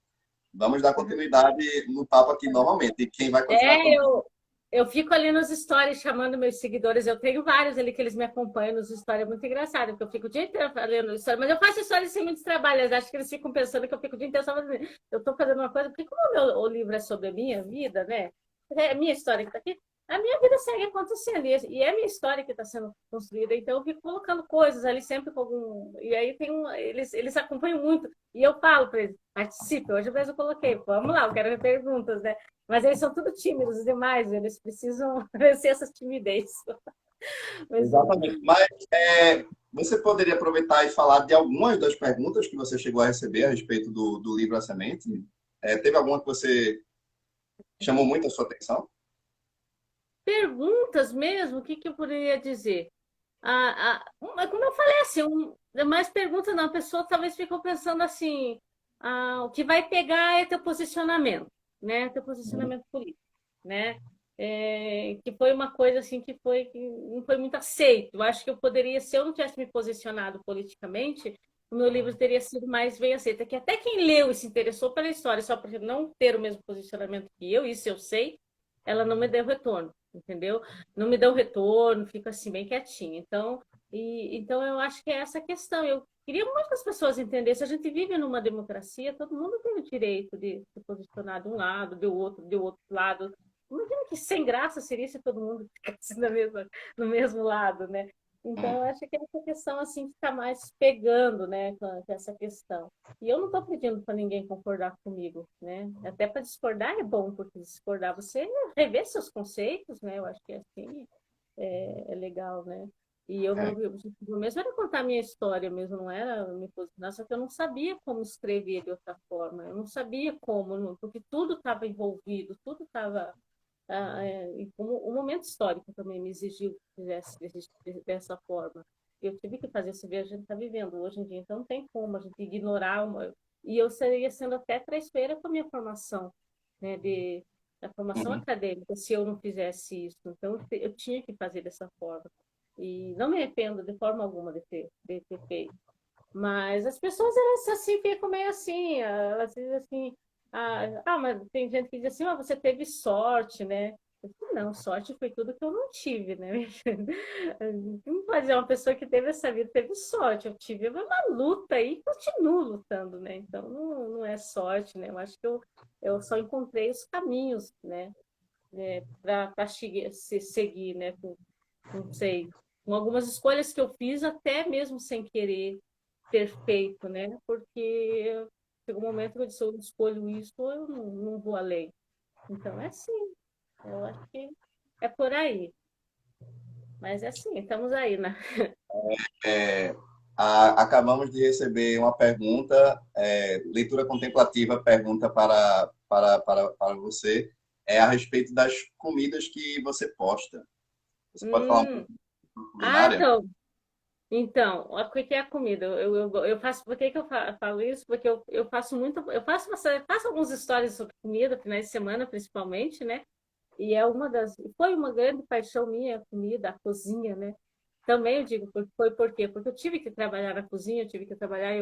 vamos dar continuidade no papo aqui normalmente. E quem vai continuar É, comigo? eu fico ali nos stories chamando meus seguidores. Eu tenho vários ali que eles me acompanham nos stories. É muito engraçado, porque eu fico o dia inteiro fazendo história. Mas eu faço histórias sem muitos trabalhos. Acho que eles ficam pensando que eu fico o dia inteiro só fazendo. Eu estou fazendo uma coisa, porque como o livro é sobre a minha vida, né? É a minha história que está aqui. A minha vida segue acontecendo. E é a minha história que está sendo construída. Então eu fico colocando coisas ali sempre com algum. E aí eles acompanham muito. E eu falo para eles, participe. Hoje mesmo eu coloquei, vamos lá, eu quero ver perguntas, né? Mas eles são tudo tímidos demais, eles precisam vencer essa timidez. Mas, Exatamente. Mas você poderia aproveitar e falar de algumas das perguntas que você chegou a receber a respeito do livro A Semente? Teve alguma que você chamou muito a sua atenção? perguntas mesmo, o que, que eu poderia dizer? Como eu falei, assim, mais perguntas não, a pessoa talvez ficou pensando assim, o que vai pegar é teu posicionamento, né? Teu posicionamento político, né? Que foi uma coisa assim que não foi muito aceito. Eu acho que eu poderia, se eu não tivesse me posicionado politicamente, o meu livro teria sido mais bem aceito. Que até quem leu e se interessou pela história, só por não ter o mesmo posicionamento que eu, isso eu sei, ela não me deu retorno, entendeu? Não me deu retorno, fico assim bem quietinha. Então eu acho que é essa questão. Eu queria muito que as pessoas entendessem. A gente vive numa democracia, todo mundo tem o direito de se posicionar de um lado, do outro lado. Imagina que sem graça seria se todo mundo ficasse no mesmo lado, né? Então, eu acho que essa questão assim está mais pegando, né, com essa questão. E eu não estou pedindo para ninguém concordar comigo, né? Até para discordar é bom, porque discordar você rever seus conceitos, né? Eu acho que assim é legal, né? E meu objetivo mesmo era contar a minha história mesmo, não era me posicionar, só que eu não sabia como escrever de outra forma, eu não sabia como, porque tudo estava envolvido, tudo estava e como o momento histórico também me exigiu que fizesse dessa forma. Eu tive que fazer isso, ver a gente está vivendo hoje em dia, então não tem como a gente ignorar uma. E eu seria sendo até traiçoeira com a minha formação, né, da formação Uhum. acadêmica, se eu não fizesse isso. Então eu tinha que fazer dessa forma. E não me arrependo de forma alguma de ter feito. Mas as pessoas, elas assim, ficam meio assim, elas dizem assim, mas tem gente que diz assim, você teve sorte, né? Eu falei, não, sorte foi tudo que eu não tive, né? Não pode dizer uma pessoa que teve essa vida, teve sorte. Eu tive uma luta e continuo lutando, né? Então não é sorte, né? Eu acho que eu só encontrei os caminhos, né? Para seguir, né? Não sei, com algumas escolhas que eu fiz, até mesmo sem querer perfeito, né? Porque chegou um momento que eu disse, eu escolho isso, eu não vou além. Então é assim, eu acho que é por aí. Mas é assim, estamos aí, né? É, Acabamos de receber uma pergunta, leitura contemplativa, pergunta para você, a respeito das comidas que você posta. Você pode falar um Hum. pouco sobre culinária? Então. Então, o que que é a comida? Eu faço, por que que eu falo isso? Porque eu faço muito, faço alguns stories sobre comida, finais de semana principalmente, né? E é foi uma grande paixão minha, a comida, a cozinha, né? Também eu digo, foi por quê? Porque eu tive que trabalhar na cozinha, eu tive que trabalhar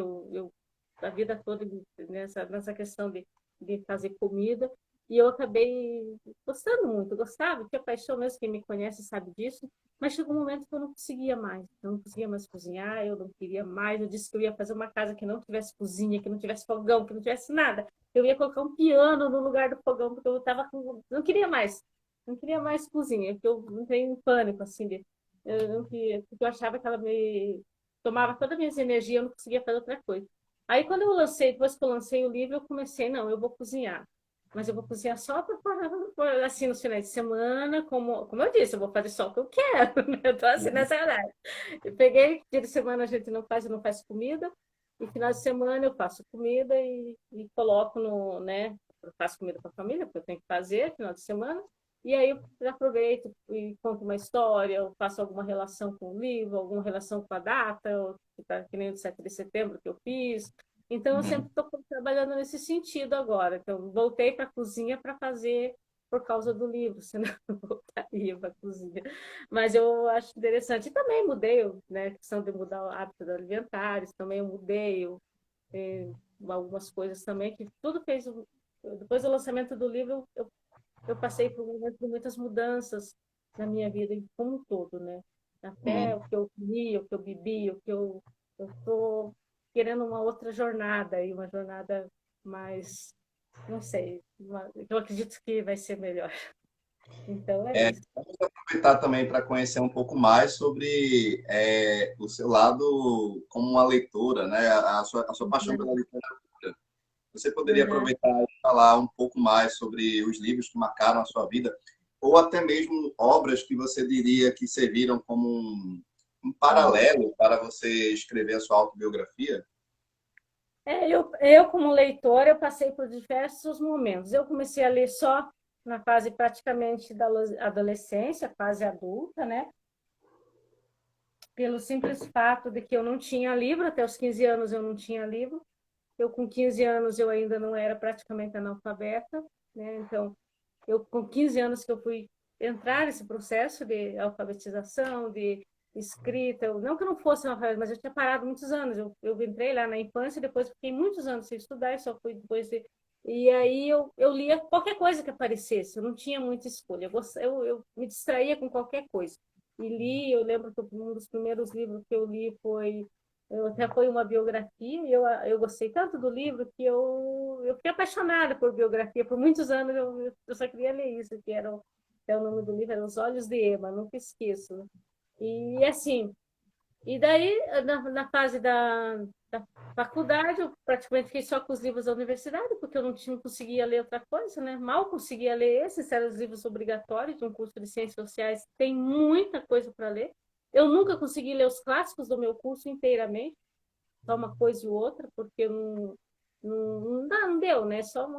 a vida toda nessa questão de fazer comida, e eu acabei gostando muito, gostava, tinha paixão mesmo, quem me conhece sabe disso, mas chegou um momento que eu não conseguia mais, eu não conseguia mais cozinhar, eu não queria mais, eu disse que eu ia fazer uma casa que não tivesse cozinha, que não tivesse fogão, que não tivesse nada, eu ia colocar um piano no lugar do fogão, porque eu tava não queria mais, não queria mais cozinha, porque eu entrei em pânico, assim, eu não queria, porque eu achava que ela me tomava toda a minha energia, eu não conseguia fazer outra coisa. Aí, quando eu lancei, depois que eu lancei o livro, eu comecei, não, eu vou cozinhar. Mas eu vou cozinhar só para assim, nos finais de semana, como eu disse, eu vou fazer só o que eu quero, né? Eu tô assim nessa horário. Eu peguei, dia de semana a gente não faz comida, e final de semana eu faço comida e coloco no, né? Eu faço comida para a família, porque eu tenho que fazer final de semana, e aí eu aproveito e conto uma história, eu faço alguma relação com o livro, alguma relação com a data, que nem o 7 de setembro que eu fiz. Então, eu Uhum. sempre estou trabalhando nesse sentido agora. Então, voltei para a cozinha para fazer por causa do livro, senão eu voltaria para a cozinha. Mas eu acho interessante. E também mudei, né, a questão de mudar o hábito alimentares, também eu mudei eh, algumas coisas também, que tudo fez. Depois do lançamento do livro, eu passei por um momento de muitas mudanças na minha vida como um todo, né? Até Uhum. o que eu comi, o que eu bebi, o que eu tô querendo uma outra jornada e uma jornada mais, não sei, eu acredito que vai ser melhor. Então é É, isso. vamos aproveitar também para conhecer um pouco mais sobre o seu lado como uma leitora, né? A sua paixão pela literatura. Você poderia Uhum. aproveitar e falar um pouco mais sobre os livros que marcaram a sua vida, ou até mesmo obras que você diria que serviram como um Uhum. paralelo para você escrever a sua autobiografia? Como leitora, eu passei por diversos momentos. Eu comecei a ler só na fase praticamente da adolescência, fase adulta, né? Pelo simples fato de que eu não tinha livro, até os 15 anos eu não tinha livro. Eu, com 15 anos, eu ainda não era praticamente analfabeta, né? Então, eu, com 15 anos que eu fui entrar nesse processo de alfabetização, de escrita, não que eu não fosse analfabeta, mas eu tinha parado muitos anos. Eu entrei lá na infância, depois fiquei muitos anos sem estudar, e só fui depois de... E aí eu lia qualquer coisa que aparecesse, eu não tinha muita escolha. Eu me distraía com qualquer coisa. E li, eu lembro que um dos primeiros livros que eu li até foi uma biografia, e eu gostei tanto do livro que eu fiquei apaixonada por biografia. Por muitos anos eu só queria ler isso, até o nome do livro era Os Olhos de Ema, nunca esqueço. Né? E assim, e daí, na fase da faculdade, eu praticamente fiquei só com os livros da universidade, porque eu não conseguia ler outra coisa, né? Mal conseguia ler esses, eram os livros obrigatórios de um curso de Ciências Sociais, tem muita coisa para ler. Eu nunca consegui ler os clássicos do meu curso inteiramente, só uma coisa e outra, porque não deu, né? Só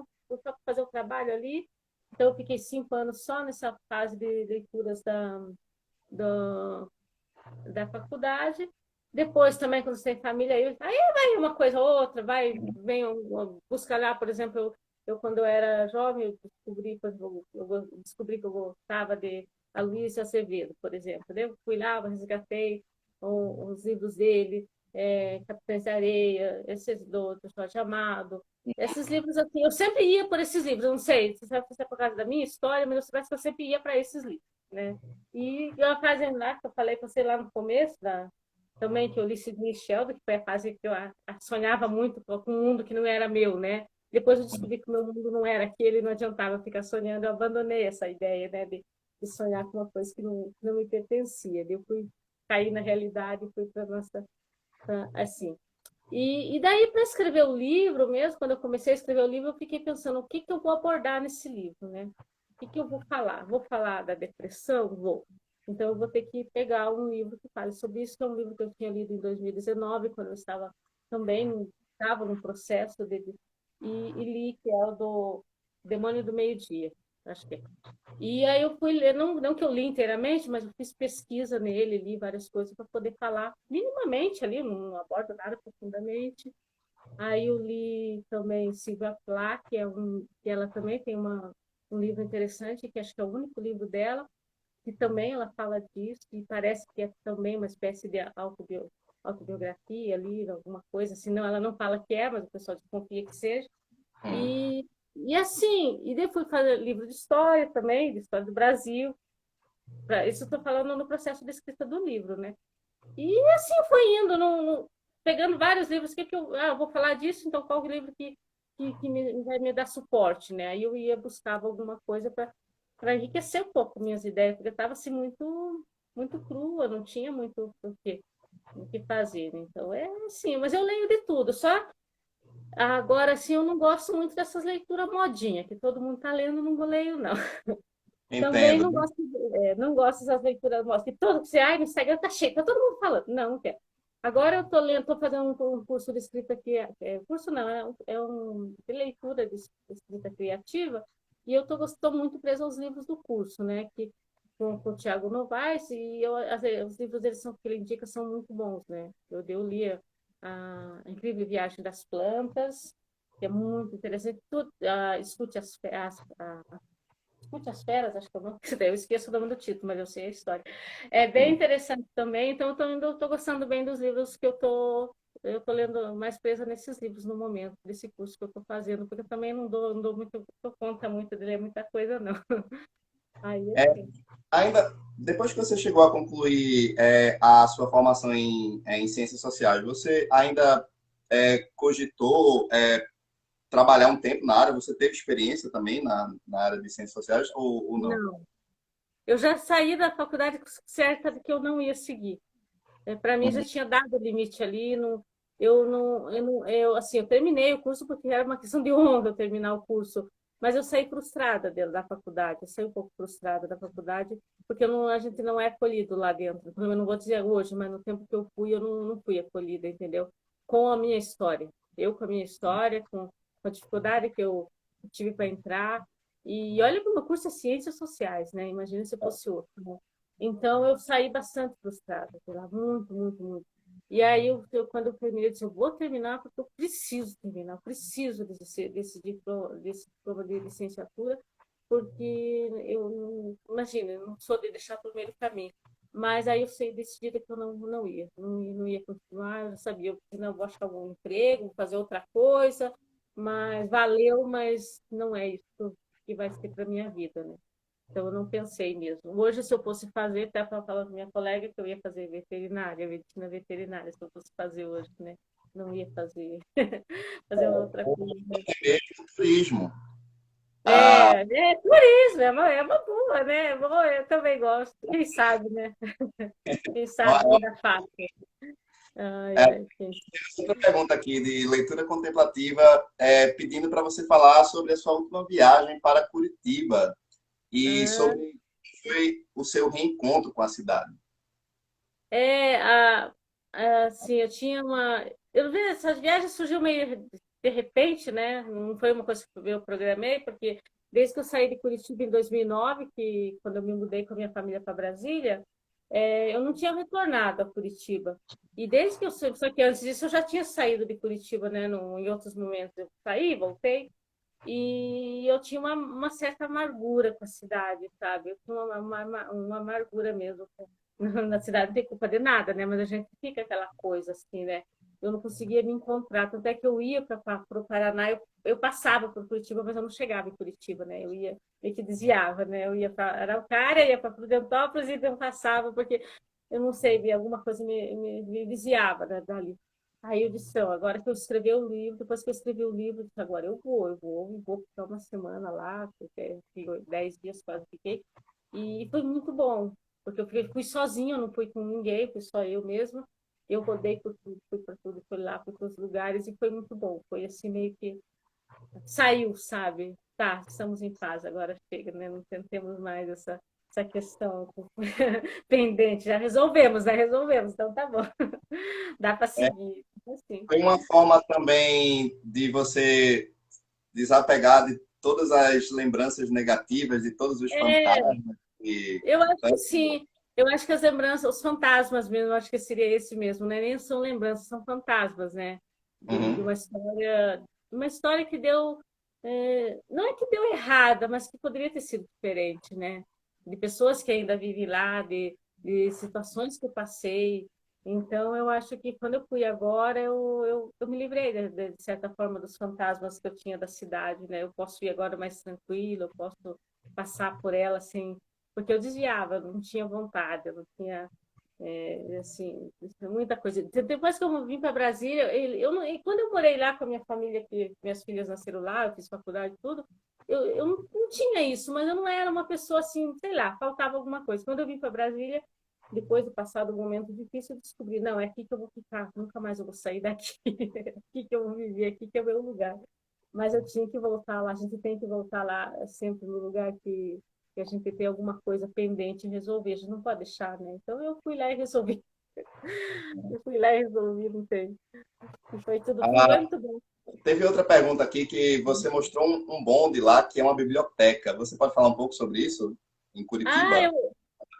para fazer o trabalho ali. Então, eu fiquei 5 anos só nessa fase de leituras da, da faculdade. Depois, também, quando você tem família, aí vai uma coisa ou outra, vem buscar lá, por exemplo, quando eu era jovem, eu descobri que eu gostava de Aloysio Azevedo, por exemplo. Eu fui lá, resgatei os livros dele, Capitães de Areia, esses do outro, Jorge Amado. Esses livros, assim, eu sempre ia por esses livros, eu não sei se é por causa da minha história, mas eu parece que eu sempre ia para esses livros, né? E a fase lá que eu falei com você lá no começo, também que eu li Sidney Sheldon, que foi a fase que eu sonhava muito com um mundo que não era meu, né? Depois eu descobri que o meu mundo não era aquele, não adiantava ficar sonhando, eu abandonei essa ideia, né, de sonhar com uma coisa que não me pertencia. Eu fui cair na realidade, fui para nossa, assim. E daí, para escrever o livro mesmo, quando eu comecei a escrever o livro, eu fiquei pensando o que eu vou abordar nesse livro, né? O que eu vou falar? Vou falar da depressão? Vou. Então, eu vou ter que pegar um livro que fale sobre isso, que é um livro que eu tinha lido em 2019, quando eu estava no processo e li, que é o do Demônio do Meio-Dia. acho que é. E aí eu fui ler, não que eu li inteiramente, mas eu fiz pesquisa nele, li várias coisas para poder falar minimamente ali, não abordo nada profundamente. Aí eu li também Sylvia Plath, que ela também tem um livro interessante, que acho que é o único livro dela, que também ela fala disso, e parece que é também uma espécie de autobiografia ali, alguma coisa, senão ela não fala que é, mas o pessoal desconfia que seja. Hum. E assim, e depois fazer livro de história também, de história do Brasil. Isso eu estou falando no processo de escrita do livro, né? E assim foi indo, pegando vários livros, eu vou falar disso, então qual o livro que vai me dar suporte, né? Aí eu ia buscava alguma coisa para enriquecer um pouco minhas ideias, porque eu estava assim muito crua, não tinha muito o que fazer, né? Então é assim, mas eu leio de tudo, só agora assim eu não gosto muito dessas leituras modinha, que todo mundo está lendo, não vou leio não. Também Entendo. não gosto dessas leituras modinhas, que todo que você, ai, no Instagram tá cheio, tá todo mundo falando. Não quero. Agora eu estou lendo, estou fazendo um curso de escrita curso não, de leitura de escrita criativa, e eu estou muito presa aos livros do curso, né? Com o Tiago Novaes, e os livros dele que ele indica são muito bons, né? Eu li a Incrível Viagem das Plantas, que é muito interessante. Escute Escute as Feras, acho que eu não. Eu esqueço o nome do título, mas eu sei a história. É bem Sim. interessante também, então eu estou gostando bem dos livros que eu tô lendo mais presa nesses livros no momento, desse curso que eu estou fazendo, porque eu também não dou muito, dou conta muito de ler muita coisa, não. Aí, É, assim. ainda, depois que você chegou a concluir a sua formação em ciências sociais, você ainda cogitou trabalhar um tempo na área? Você teve experiência também na área de ciências sociais ou não? Não. Eu já saí da faculdade certa de que eu não ia seguir. Para mim já Uhum. tinha dado o limite ali, assim, eu terminei o curso porque era uma questão de honra eu terminar o curso, mas eu saí frustrada dentro da faculdade, eu saí um pouco frustrada da faculdade, porque a gente não é acolhido lá dentro. Eu não vou dizer hoje, mas no tempo que eu fui, eu não fui acolhida, entendeu? Com a minha história. Eu com a minha história, com a dificuldade que eu tive para entrar. E olha que o meu curso é Ciências Sociais, né? Imagina se fosse outro, né? Então, eu saí bastante frustrada, sei lá, muito, muito, muito. E aí, quando eu terminei, eu disse, eu vou terminar porque eu preciso terminar, eu preciso desse diploma de licenciatura, porque imagina, eu não sou de deixar para o meio do caminho. Mas aí eu sei decidida que eu não ia continuar, eu já sabia, eu disse, não, vou achar algum emprego, vou fazer outra coisa, mas valeu, mas não é isso que vai ser para minha vida, né? Então, eu não pensei mesmo. Hoje, se eu fosse fazer, até para falar com minha colega que eu ia fazer veterinária, medicina veterinária, se eu fosse fazer hoje, né? Não ia fazer, fazer uma outra coisa. Mesmo turismo. Ah, É turismo, é uma boa, né? Boa, eu também gosto. Quem sabe, né? Quem sabe ó, ainda faço. Ai, é, ai, outra pergunta aqui de leitura contemplativa, pedindo para você falar sobre a sua última viagem para Curitiba e ah, sobre foi o seu reencontro com a cidade. É, assim, eu tinha uma. Eu vi essas viagens surgiu meio de repente, né? Não foi uma coisa que eu programei, porque desde que eu saí de Curitiba em 2009, que quando eu me mudei com a minha família para Brasília, eu não tinha retornado a Curitiba. E desde que só que antes disso eu já tinha saído de Curitiba, né? Em outros momentos eu saí, voltei. E eu tinha uma certa amargura com a cidade, sabe? Eu tinha uma amargura mesmo. Na cidade não tem culpa de nada, né? Mas a gente fica aquela coisa assim, né? Eu não conseguia me encontrar, tanto é que eu ia para o Paraná, eu passava por Curitiba, mas eu não chegava em Curitiba, né? Eu ia, meio que desviava, né? Eu ia para Araucária, ia para Prudentópolis e não passava, porque eu não sei, alguma coisa me desviava, né, dali. Aí eu disse, "Não, agora que eu escrevi o livro, depois que eu escrevi o livro, eu disse, agora eu vou ficar uma semana lá, porque 10 dias quase fiquei, e foi muito bom, porque eu fui sozinha, eu não fui com ninguém, fui só eu mesma. Eu rodei por tudo, fui para tudo, fui lá, fui para os lugares e foi muito bom. Foi assim meio que saiu, sabe? Tá, estamos em paz, agora chega, né? Não temos mais essa questão pendente. Já resolvemos, né? Resolvemos, então tá bom. Dá para seguir. Assim. Foi uma forma também de você desapegar todas as lembranças negativas de todos os É, fantasmas. E, eu acho que então, sim. Eu acho que as lembranças, os fantasmas mesmo, eu acho que seria esse mesmo, né? Nem são lembranças, são fantasmas, né? De uhum, uma história que deu, não é que deu errada, mas que poderia ter sido diferente, né? De pessoas que ainda vivem lá, de situações que eu passei. Então, eu acho que quando eu fui agora, eu me livrei, de certa forma, dos fantasmas que eu tinha da cidade, né? Eu posso ir agora mais tranquilo, eu posso passar por ela assim, porque eu desviava, eu não tinha vontade, eu não tinha, assim, muita coisa. Depois que eu vim para Brasília, e quando eu morei lá com a minha família, que minhas filhas nasceram lá, eu fiz faculdade e tudo, eu não tinha isso, mas eu não era uma pessoa assim, sei lá, faltava alguma coisa. Quando eu vim para Brasília, depois do passado momento difícil, eu descobri, não, é aqui que eu vou ficar, nunca mais eu vou sair daqui, é aqui que eu vou viver, aqui que é o meu lugar. Mas eu tinha que voltar lá, a gente tem que voltar lá sempre no lugar que a gente tem alguma coisa pendente em resolver, a gente não pode deixar, né? Então eu fui lá e resolvi, eu fui lá e resolvi, não tem. E foi tudo ah, muito bom. teve outra pergunta aqui que você mostrou um bonde lá, que é uma biblioteca. Você pode falar um pouco sobre isso? Em Ah, Curitiba?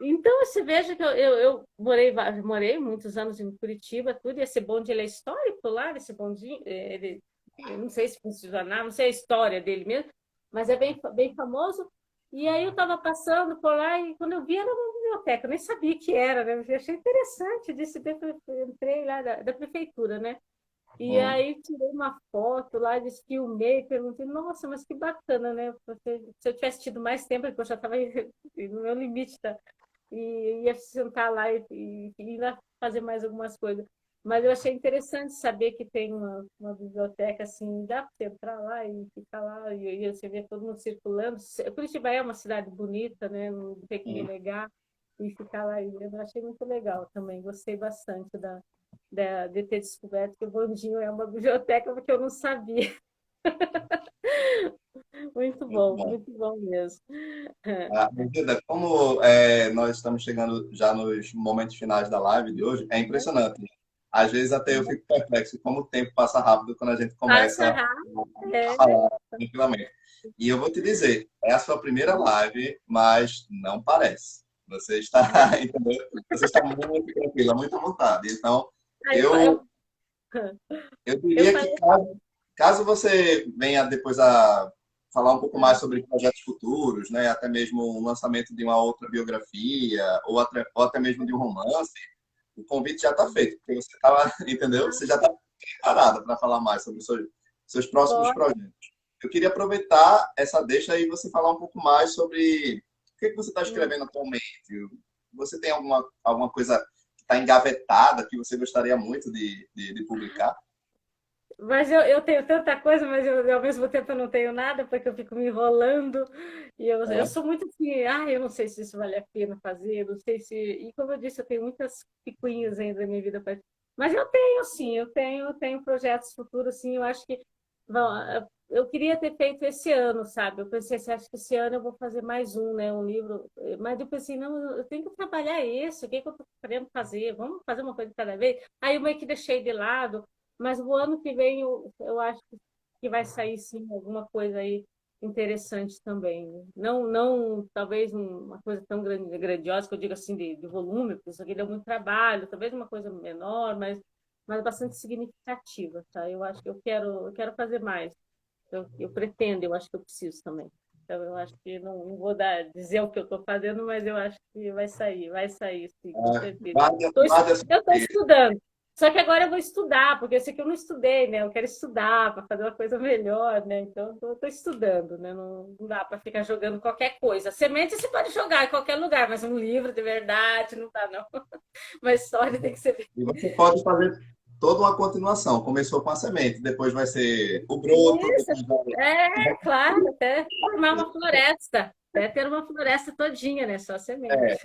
então você veja que eu morei muitos anos em Curitiba, tudo, e esse bonde ele é histórico lá, esse bondinho, eu não sei se funcionava, não sei a história dele mesmo, mas é bem famoso. E aí eu estava passando por lá e quando eu vi era uma biblioteca, eu nem sabia que era, né? Eu achei interessante, entrei lá da prefeitura, né? E Hum. aí tirei uma foto lá, filmei, perguntei, nossa, mas que bacana, né? Se eu tivesse tido mais tempo, porque eu já estava no meu limite, tá? E ia sentar lá e ia fazer mais algumas coisas. Mas eu achei interessante saber que tem uma biblioteca assim, dá para você entrar lá e ficar lá, e você vê todo mundo circulando. Curitiba é uma cidade bonita, né? Não tem como negar, e ficar lá e vendo. Eu achei muito legal também, gostei bastante de ter descoberto que o Bondinho é uma biblioteca, porque eu não sabia. Muito bom. Muito bom mesmo. Brigida, como nós estamos chegando já nos momentos finais da live de hoje, é impressionante. Às vezes até eu fico perplexo como o tempo passa rápido quando a gente Passa começa rápido, a falar tranquilamente. E eu vou te dizer, é a sua primeira live, mas não parece. Você está, entendeu? Você está muito tranquila, muito à vontade. Então, Aí eu, eu eu diria que falei, caso você venha depois a falar um pouco mais sobre projetos futuros, né, até mesmo o lançamento de uma outra biografia, ou até mesmo de um romance, o convite já está feito, porque você estava, entendeu? Você já está preparada para falar mais sobre os seus próximos pode. projetos. Eu queria aproveitar essa deixa e você falar um pouco mais sobre o que você está escrevendo atualmente. Você tem alguma coisa que está engavetada que você gostaria muito de publicar? Mas eu tenho tanta coisa, mas ao mesmo tempo eu não tenho nada, porque eu fico me enrolando. E eu É. sou muito assim, eu não sei se isso vale a pena fazer, não sei se. E como eu disse, eu tenho muitas picuinhas ainda na minha vida. Mas eu tenho, sim, eu tenho projetos futuros, sim. Eu acho que eu queria ter feito esse ano, sabe? Eu pensei assim, acho que esse ano eu vou fazer mais um, né? Um livro. Mas eu pensei, não, eu tenho que trabalhar isso, o que é que eu estou querendo fazer? Vamos fazer uma coisa de cada vez. Aí eu meio que deixei de lado. Mas o ano que vem eu acho que vai sair sim alguma coisa aí interessante também. Não talvez uma coisa tão grandiosa que eu digo assim de volume, porque isso aqui deu muito trabalho, talvez uma coisa menor, mas bastante significativa, tá? Eu acho que eu quero fazer mais. Eu pretendo, eu acho que eu preciso também. Então eu acho que não vou dizer o que eu estou fazendo, mas eu acho que vai sair, sim, com certeza. Guarde essa Eu estou ideia. estudando. Só que agora eu vou estudar, porque eu sei que eu não estudei, né? Eu quero estudar para fazer uma coisa melhor, né? Então, eu estou estudando, né? Não dá para ficar jogando qualquer coisa. Semente você pode jogar em qualquer lugar, mas um livro de verdade não dá, não. Uma história tem que ser. E você pode fazer toda uma continuação. Começou com a semente, depois vai ser o broto, Isso, depois vai. claro, até formar uma floresta. Até ter uma floresta todinha, né? Só semente. É,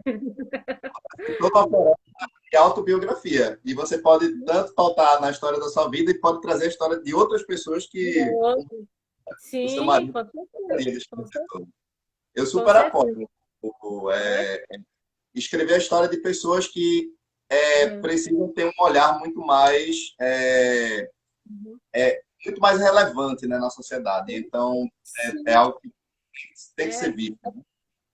toda uma floresta de autobiografia. E você pode tanto pautar na história da sua vida e pode trazer a história de outras pessoas que o seu Sim, marido com certeza. gostaria de escrever todo. Eu Com super certeza. apoio Oi? escrever a história de pessoas que É. precisam ter um olhar muito mais Uhum. muito mais relevante, né, na sociedade. Então, é Sim. algo que tem que ser É. visto.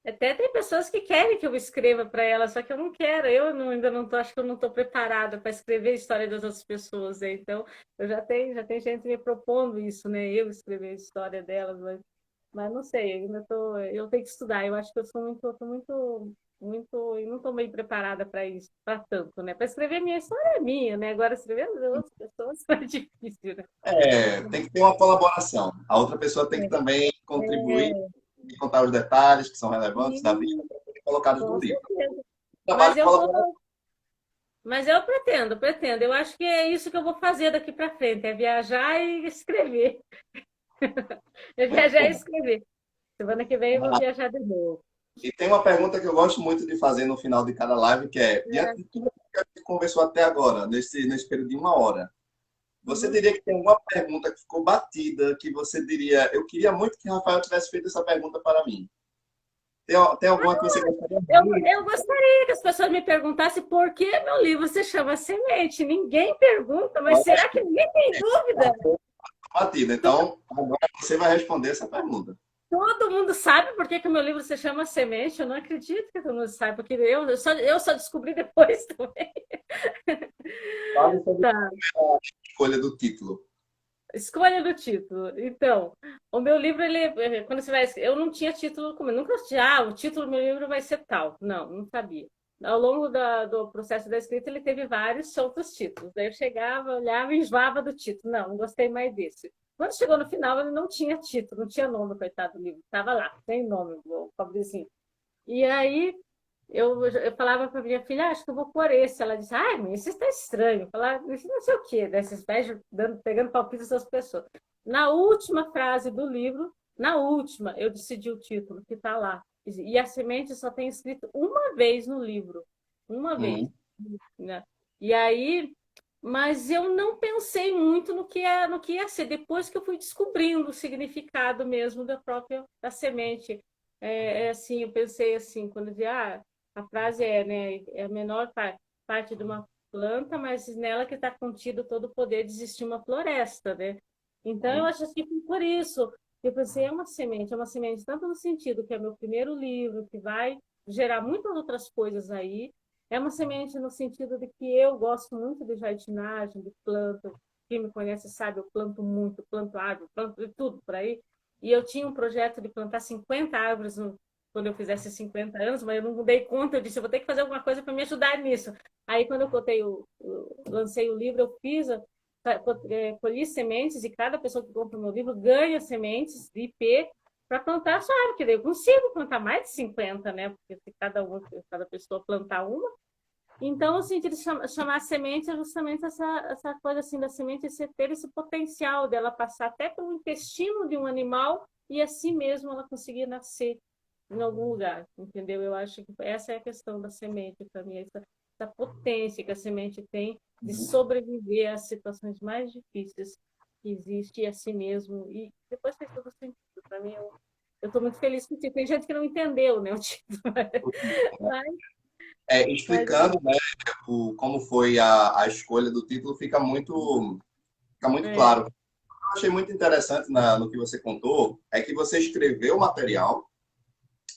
Até tem pessoas que querem que eu escreva para elas, só que eu não quero. Ainda não tô, acho que eu não estou preparada para escrever a história das outras pessoas, né? Então, já tem gente me propondo isso, né? Eu escrever a história delas, mas não sei, eu tenho que estudar. Eu acho que eu tô muito, eu não estou meio preparada para isso, para tanto, né? Para escrever minha história é minha, né? Agora escrever as outras pessoas é difícil, né? Tem que ter uma colaboração. A outra pessoa tem que também contribuir É, e contar os detalhes que são relevantes da vida sim, para serem colocados no com livro. certeza. Trabalho Mas de eu colaboração. vou Mas eu pretendo. Eu acho que é isso que eu vou fazer daqui para frente, é viajar e escrever. É Muito viajar e bom. escrever. Semana que vem eu vou viajar de novo. E tem uma pergunta que eu gosto muito de fazer no final de cada live, que é, diante de tudo que a gente conversou até agora, nesse período de 1 hora, você Uhum. diria que tem alguma pergunta que ficou batida, que você diria, eu queria muito que Rafael tivesse feito essa pergunta para mim. Tem alguma que você gostaria muito? Eu gostaria que as pessoas me perguntassem por que meu livro se chama Semente. Ninguém pergunta, mas será que ninguém tem dúvida? Batida. Então, agora você vai responder essa pergunta. Todo mundo sabe por que o meu livro se chama Semente. Eu não acredito que todo mundo saiba, porque eu só descobri depois também. Fale sobre Tá. a escolha do título. Escolha do título. Então, o meu livro, quando você vai, eu não tinha título, como nunca tinha, o título do meu livro vai ser tal. Não, não sabia. Ao longo do processo da escrita, ele teve vários outros títulos. Daí eu chegava, olhava e enjoava do título. Não gostei mais desse. Quando chegou no final, ele não tinha título, não tinha nome, coitado do livro. Estava lá, sem nome, o pobrezinho. E aí eu falava para minha filha, acho que eu vou pôr esse. Ela disse, ai, mãe, isso está estranho. Eu falava, isso não sei o quê, né? Vocês vai pegando palpites das pessoas. Na última frase do livro, na última, eu decidi o título, que está lá. E a semente só tem escrito uma vez no livro. Uma vez. Uhum. Né? E aí, mas eu não pensei muito no que ia ser, depois que eu fui descobrindo o significado mesmo da semente. Assim, eu pensei assim, quando eu dizia, a frase né, é a menor parte de uma planta, mas nela que está contido todo o poder de existir uma floresta, né? Então, eu acho que foi por isso. Eu pensei, é uma semente tanto no sentido que é meu primeiro livro, que vai gerar muitas outras coisas aí, é uma semente no sentido de que eu gosto muito de jardinagem, de planta. Quem me conhece sabe, eu planto muito, planto árvore, planto de tudo por aí. E eu tinha um projeto de plantar 50 árvores quando eu fizesse 50 anos, mas eu não dei conta, eu disse, eu vou ter que fazer alguma coisa para me ajudar nisso. Aí, quando eu lancei o livro, eu colhi sementes, e cada pessoa que compra o meu livro ganha sementes de IP para plantar a sua árvore, que daí eu consigo plantar mais de 50, né? Porque se cada pessoa plantar uma. Então, o sentido de chamar semente é justamente essa coisa assim da semente, você ter esse potencial dela passar até pelo intestino de um animal e assim mesmo ela conseguir nascer em algum lugar, entendeu? Eu acho que essa é a questão da semente para mim, essa potência que a semente tem de sobreviver às situações mais difíceis que existe assim mesmo. E depois fez todo sentido. Para mim, eu estou muito feliz com o título. Tem gente que não entendeu, né, o título, mas, mas Explicando, né, como foi a escolha do título, fica muito é, claro. Eu achei muito interessante no que você contou, é que você escreveu o material,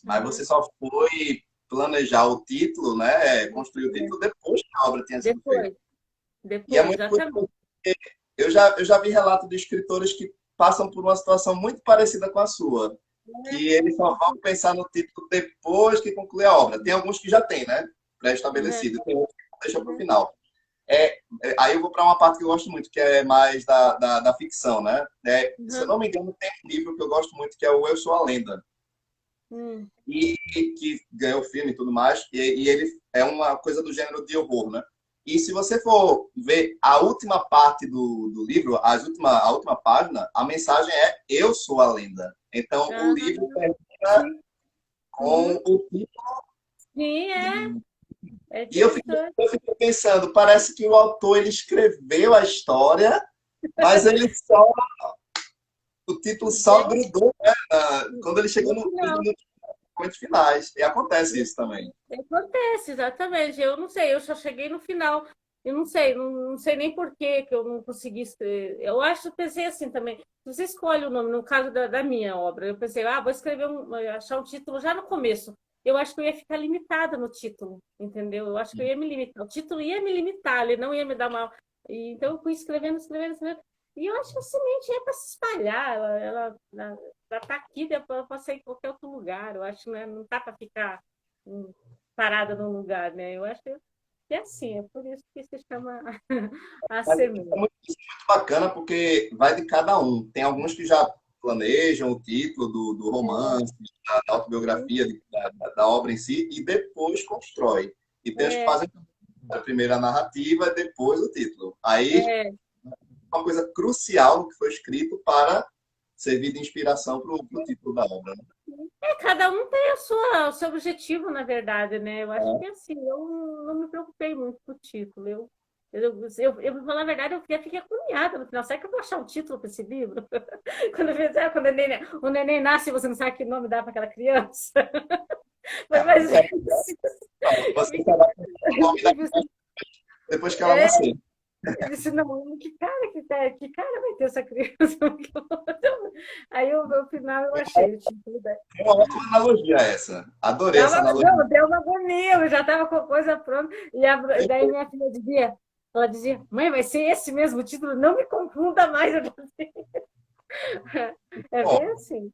mas você uhum. só foi planejar o título, né, construir o título depois que a obra tinha sido feita. Depois, E é depois, muito exatamente. curioso. Eu já vi relatos de escritores que passam por uma situação muito parecida com a sua, que eles só vão pensar no título depois que concluir a obra. Tem alguns que já têm, né, Uhum, pré-estabelecido, tem outros que deixam para o uhum, final. Aí eu vou para uma parte que eu gosto muito, que é mais da ficção, né? Se eu uhum, não me engano, tem um livro que eu gosto muito, que é o Eu Sou a Lenda, uhum, e que ganhou filme e tudo mais, e ele é uma coisa do gênero de horror, né? E se você for ver a última parte do livro, a última página, a mensagem é Eu Sou a Lenda. Então, o ah, livro termina sim, com uhum, o título. sim, é E eu fico, interessante. eu fico pensando, parece que o autor ele escreveu a história, mas o título só Deu grudou, né, quando ele chegou no nos final. momentos finais. E acontece isso também. Acontece, exatamente. Eu não sei, eu só cheguei no final. Eu não sei, não sei nem por que eu não consegui escrever. Eu acho, pensei assim também. Se você escolhe o nome, no caso da minha obra, eu pensei, vou escrever achar um título já no começo. Eu acho que eu ia ficar limitada no título, entendeu? Eu acho que eu ia me limitar. O título ia me limitar, ele não ia me dar uma. Então eu fui escrevendo, escrevendo, escrevendo. E eu acho que a semente é para se espalhar, ela está aqui, depois pode sair em qualquer outro lugar. Eu acho que não está para ficar hum, parada num lugar, né? Eu acho que é assim, é por isso que se chama a Mas semente. isso é muito bacana porque vai de cada um. Tem alguns que já planejam o título do romance, da autobiografia, da obra em si, e depois constrói. E tem os que É, fazem primeiro a narrativa, depois o título. Aí, é, uma coisa crucial no que foi escrito para servir de inspiração para o título da obra. Né? cada um tem o seu objetivo, na verdade, né? Eu acho que assim, eu não me preocupei muito com o título. Pra falar a verdade, eu fiquei agoniada no final. Será que eu vou achar um título para esse livro? Quando o neném nasce, você não sabe que nome dá para aquela criança. Mas eu Você fiquei, só vai pensar no nome da depois que ela é, nascer. eu disse, não, que cara vai ter essa criança? Aí no final eu achei o título dela. É uma ótima analogia essa. Adorei essa analogia. Não, deu uma agonia, eu já estava com a coisa pronta. Daí minha filha ela dizia, mãe, vai ser esse mesmo título, não me confunda mais. Eu disse, é Bom, bem assim.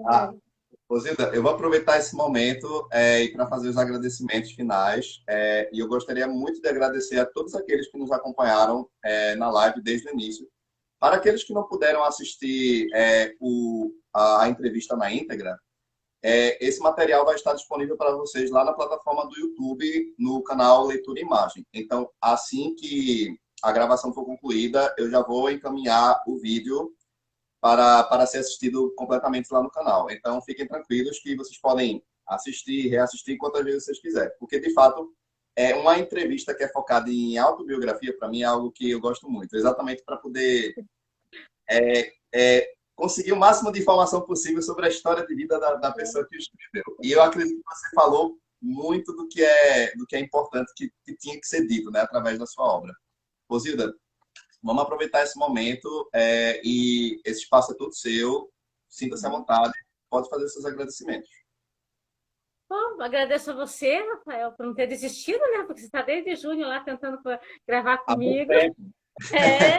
a, É. Rosilda, eu vou aproveitar esse momento e para fazer os agradecimentos finais. E eu gostaria muito de agradecer a todos aqueles que nos acompanharam na live desde o início. Para aqueles que não puderam assistir a entrevista na íntegra, esse material vai estar disponível para vocês lá na plataforma do YouTube, no canal Leitura e Imagem. Então, assim que a gravação for concluída, eu já vou encaminhar o vídeo para ser assistido completamente lá no canal. Então, fiquem tranquilos que vocês podem assistir, reassistir quantas vezes vocês quiserem. Porque, de fato, uma entrevista que é focada em autobiografia, para mim, é algo que eu gosto muito. Exatamente para poder conseguir o máximo de informação possível sobre a história de vida da pessoa que o escreveu. E eu acredito que você falou muito do que é importante, que tinha que ser dito, né, através da sua obra. Rosilda, vamos aproveitar esse momento e esse espaço é todo seu. Sinta-se à vontade. Pode fazer seus agradecimentos. Bom, agradeço a você, Rafael, por não ter desistido, né? Porque você está desde junho lá tentando gravar Há muito comigo. tempo. É,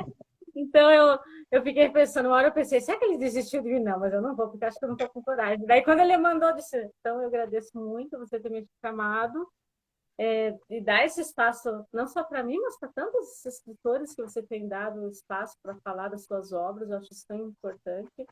então eu fiquei pensando, uma hora eu pensei, será que ele desistiu de mim? Não, mas eu não vou, porque acho que eu não estou com coragem. Daí quando ele mandou, eu disse, então eu agradeço muito você ter me chamado e dar esse espaço, não só para mim, mas para tantos escritores que você tem dado espaço para falar das suas obras, eu acho isso tão importante.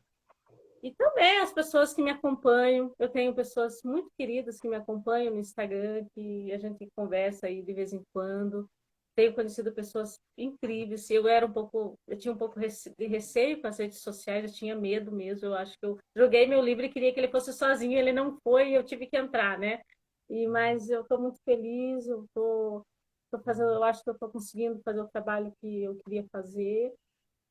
E também as pessoas que me acompanham, eu tenho pessoas muito queridas que me acompanham no Instagram, que a gente conversa aí de vez em quando. Tenho conhecido pessoas incríveis. Eu tinha um pouco de receio com as redes sociais, eu tinha medo mesmo. Eu acho que eu joguei meu livro e queria que ele fosse sozinho, ele não foi, e eu tive que entrar, né? Mas eu estou muito feliz, tô fazendo, eu acho que eu estou conseguindo fazer o trabalho que eu queria fazer.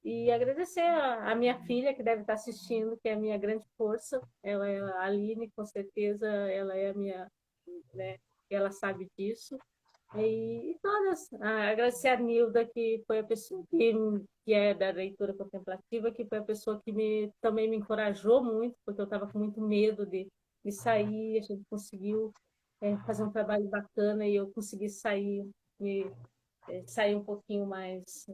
E agradecer a minha filha, que deve estar assistindo, que é a minha grande força. Ela é a Aline, com certeza, ela é a minha, né? Ela sabe disso. E todas, agradecer a Nilda, que foi a pessoa que é da leitura contemplativa, que foi a pessoa que também me encorajou muito, porque eu estava com muito medo de sair, a gente conseguiu fazer um trabalho bacana e eu consegui sair, sair um pouquinho mais,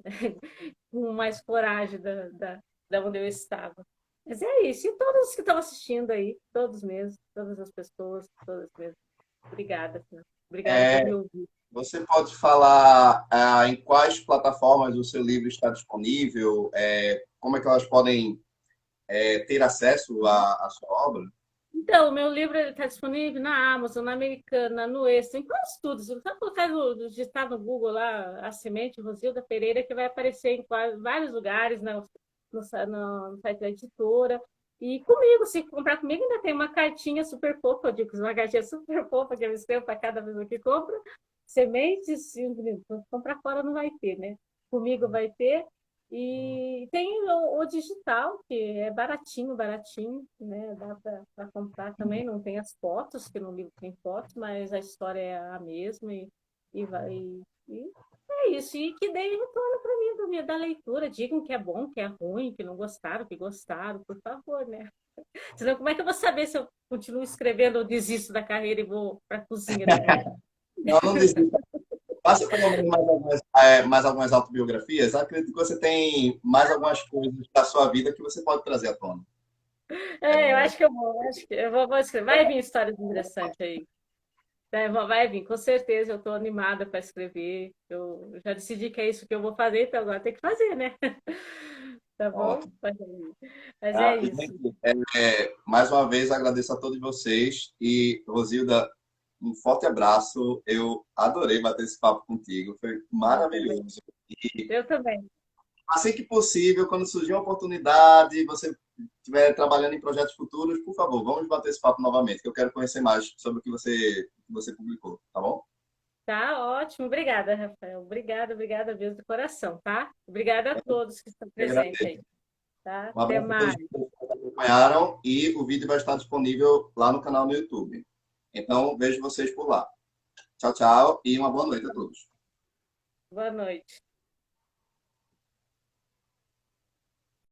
com mais coragem da onde eu estava. Mas é isso, e todos que estão assistindo aí, todos mesmo, todas as pessoas, todas mesmo. Obrigada, obrigada por me ouvir. Você pode falar em quais plataformas o seu livro está disponível? Como é que elas podem ter acesso à sua obra? Então, o meu livro está disponível na Amazon, na Americana, no Extra, em quase tudo. Se você colocar digitar no Google lá a semente Rosilda Pereira, que vai aparecer em vários lugares, no site da editora. E comigo, se comprar comigo, ainda tem uma cartinha super fofa, eu digo, uma cartinha super fofa que eu escrevo para cada pessoa que compra. Sementes, se comprar fora não vai ter, né? Comigo vai ter. E tem o digital, que é baratinho, baratinho, né? Dá para comprar também. Não tem as fotos, que no livro tem fotos, mas a história é a mesma. e vai. E é isso. E que deem retorno para mim da leitura. Digam que é bom, que é ruim, que não gostaram, que gostaram, por favor, né? Senão, como é que eu vou saber se eu continuo escrevendo ou desisto da carreira e vou para a cozinha depois? Não, não desista. Faça pelo menos mais algumas autobiografias. Acredito que você tem mais algumas coisas da sua vida que você pode trazer à tona. É, eu acho que eu vou, acho que eu vou escrever. Vai vir histórias interessantes aí. Vai vir, com certeza. Eu estou animada para escrever. Eu já decidi que é isso que eu vou fazer, então agora tem que fazer, né? Tá bom? Ótimo. Mas é Ah, e, isso. gente, mais uma vez agradeço a todos vocês e Rosilda, um forte abraço. Eu adorei bater esse papo contigo, foi Eu também. maravilhoso. E Eu também. assim que possível, quando surgir uma oportunidade, você estiver trabalhando em projetos futuros, por favor, vamos bater esse papo novamente, que eu quero conhecer mais sobre o que você publicou, tá bom? Tá ótimo. Obrigada, Rafael. Obrigada, obrigada mesmo do coração, tá? Obrigada a todos que estão Eu presentes agradeço. aí, tá? Um Até abraço a todos mais. que acompanharam e o vídeo vai estar disponível lá no canal no YouTube. Então, vejo vocês por lá. Tchau, tchau e uma boa noite a todos. Boa noite.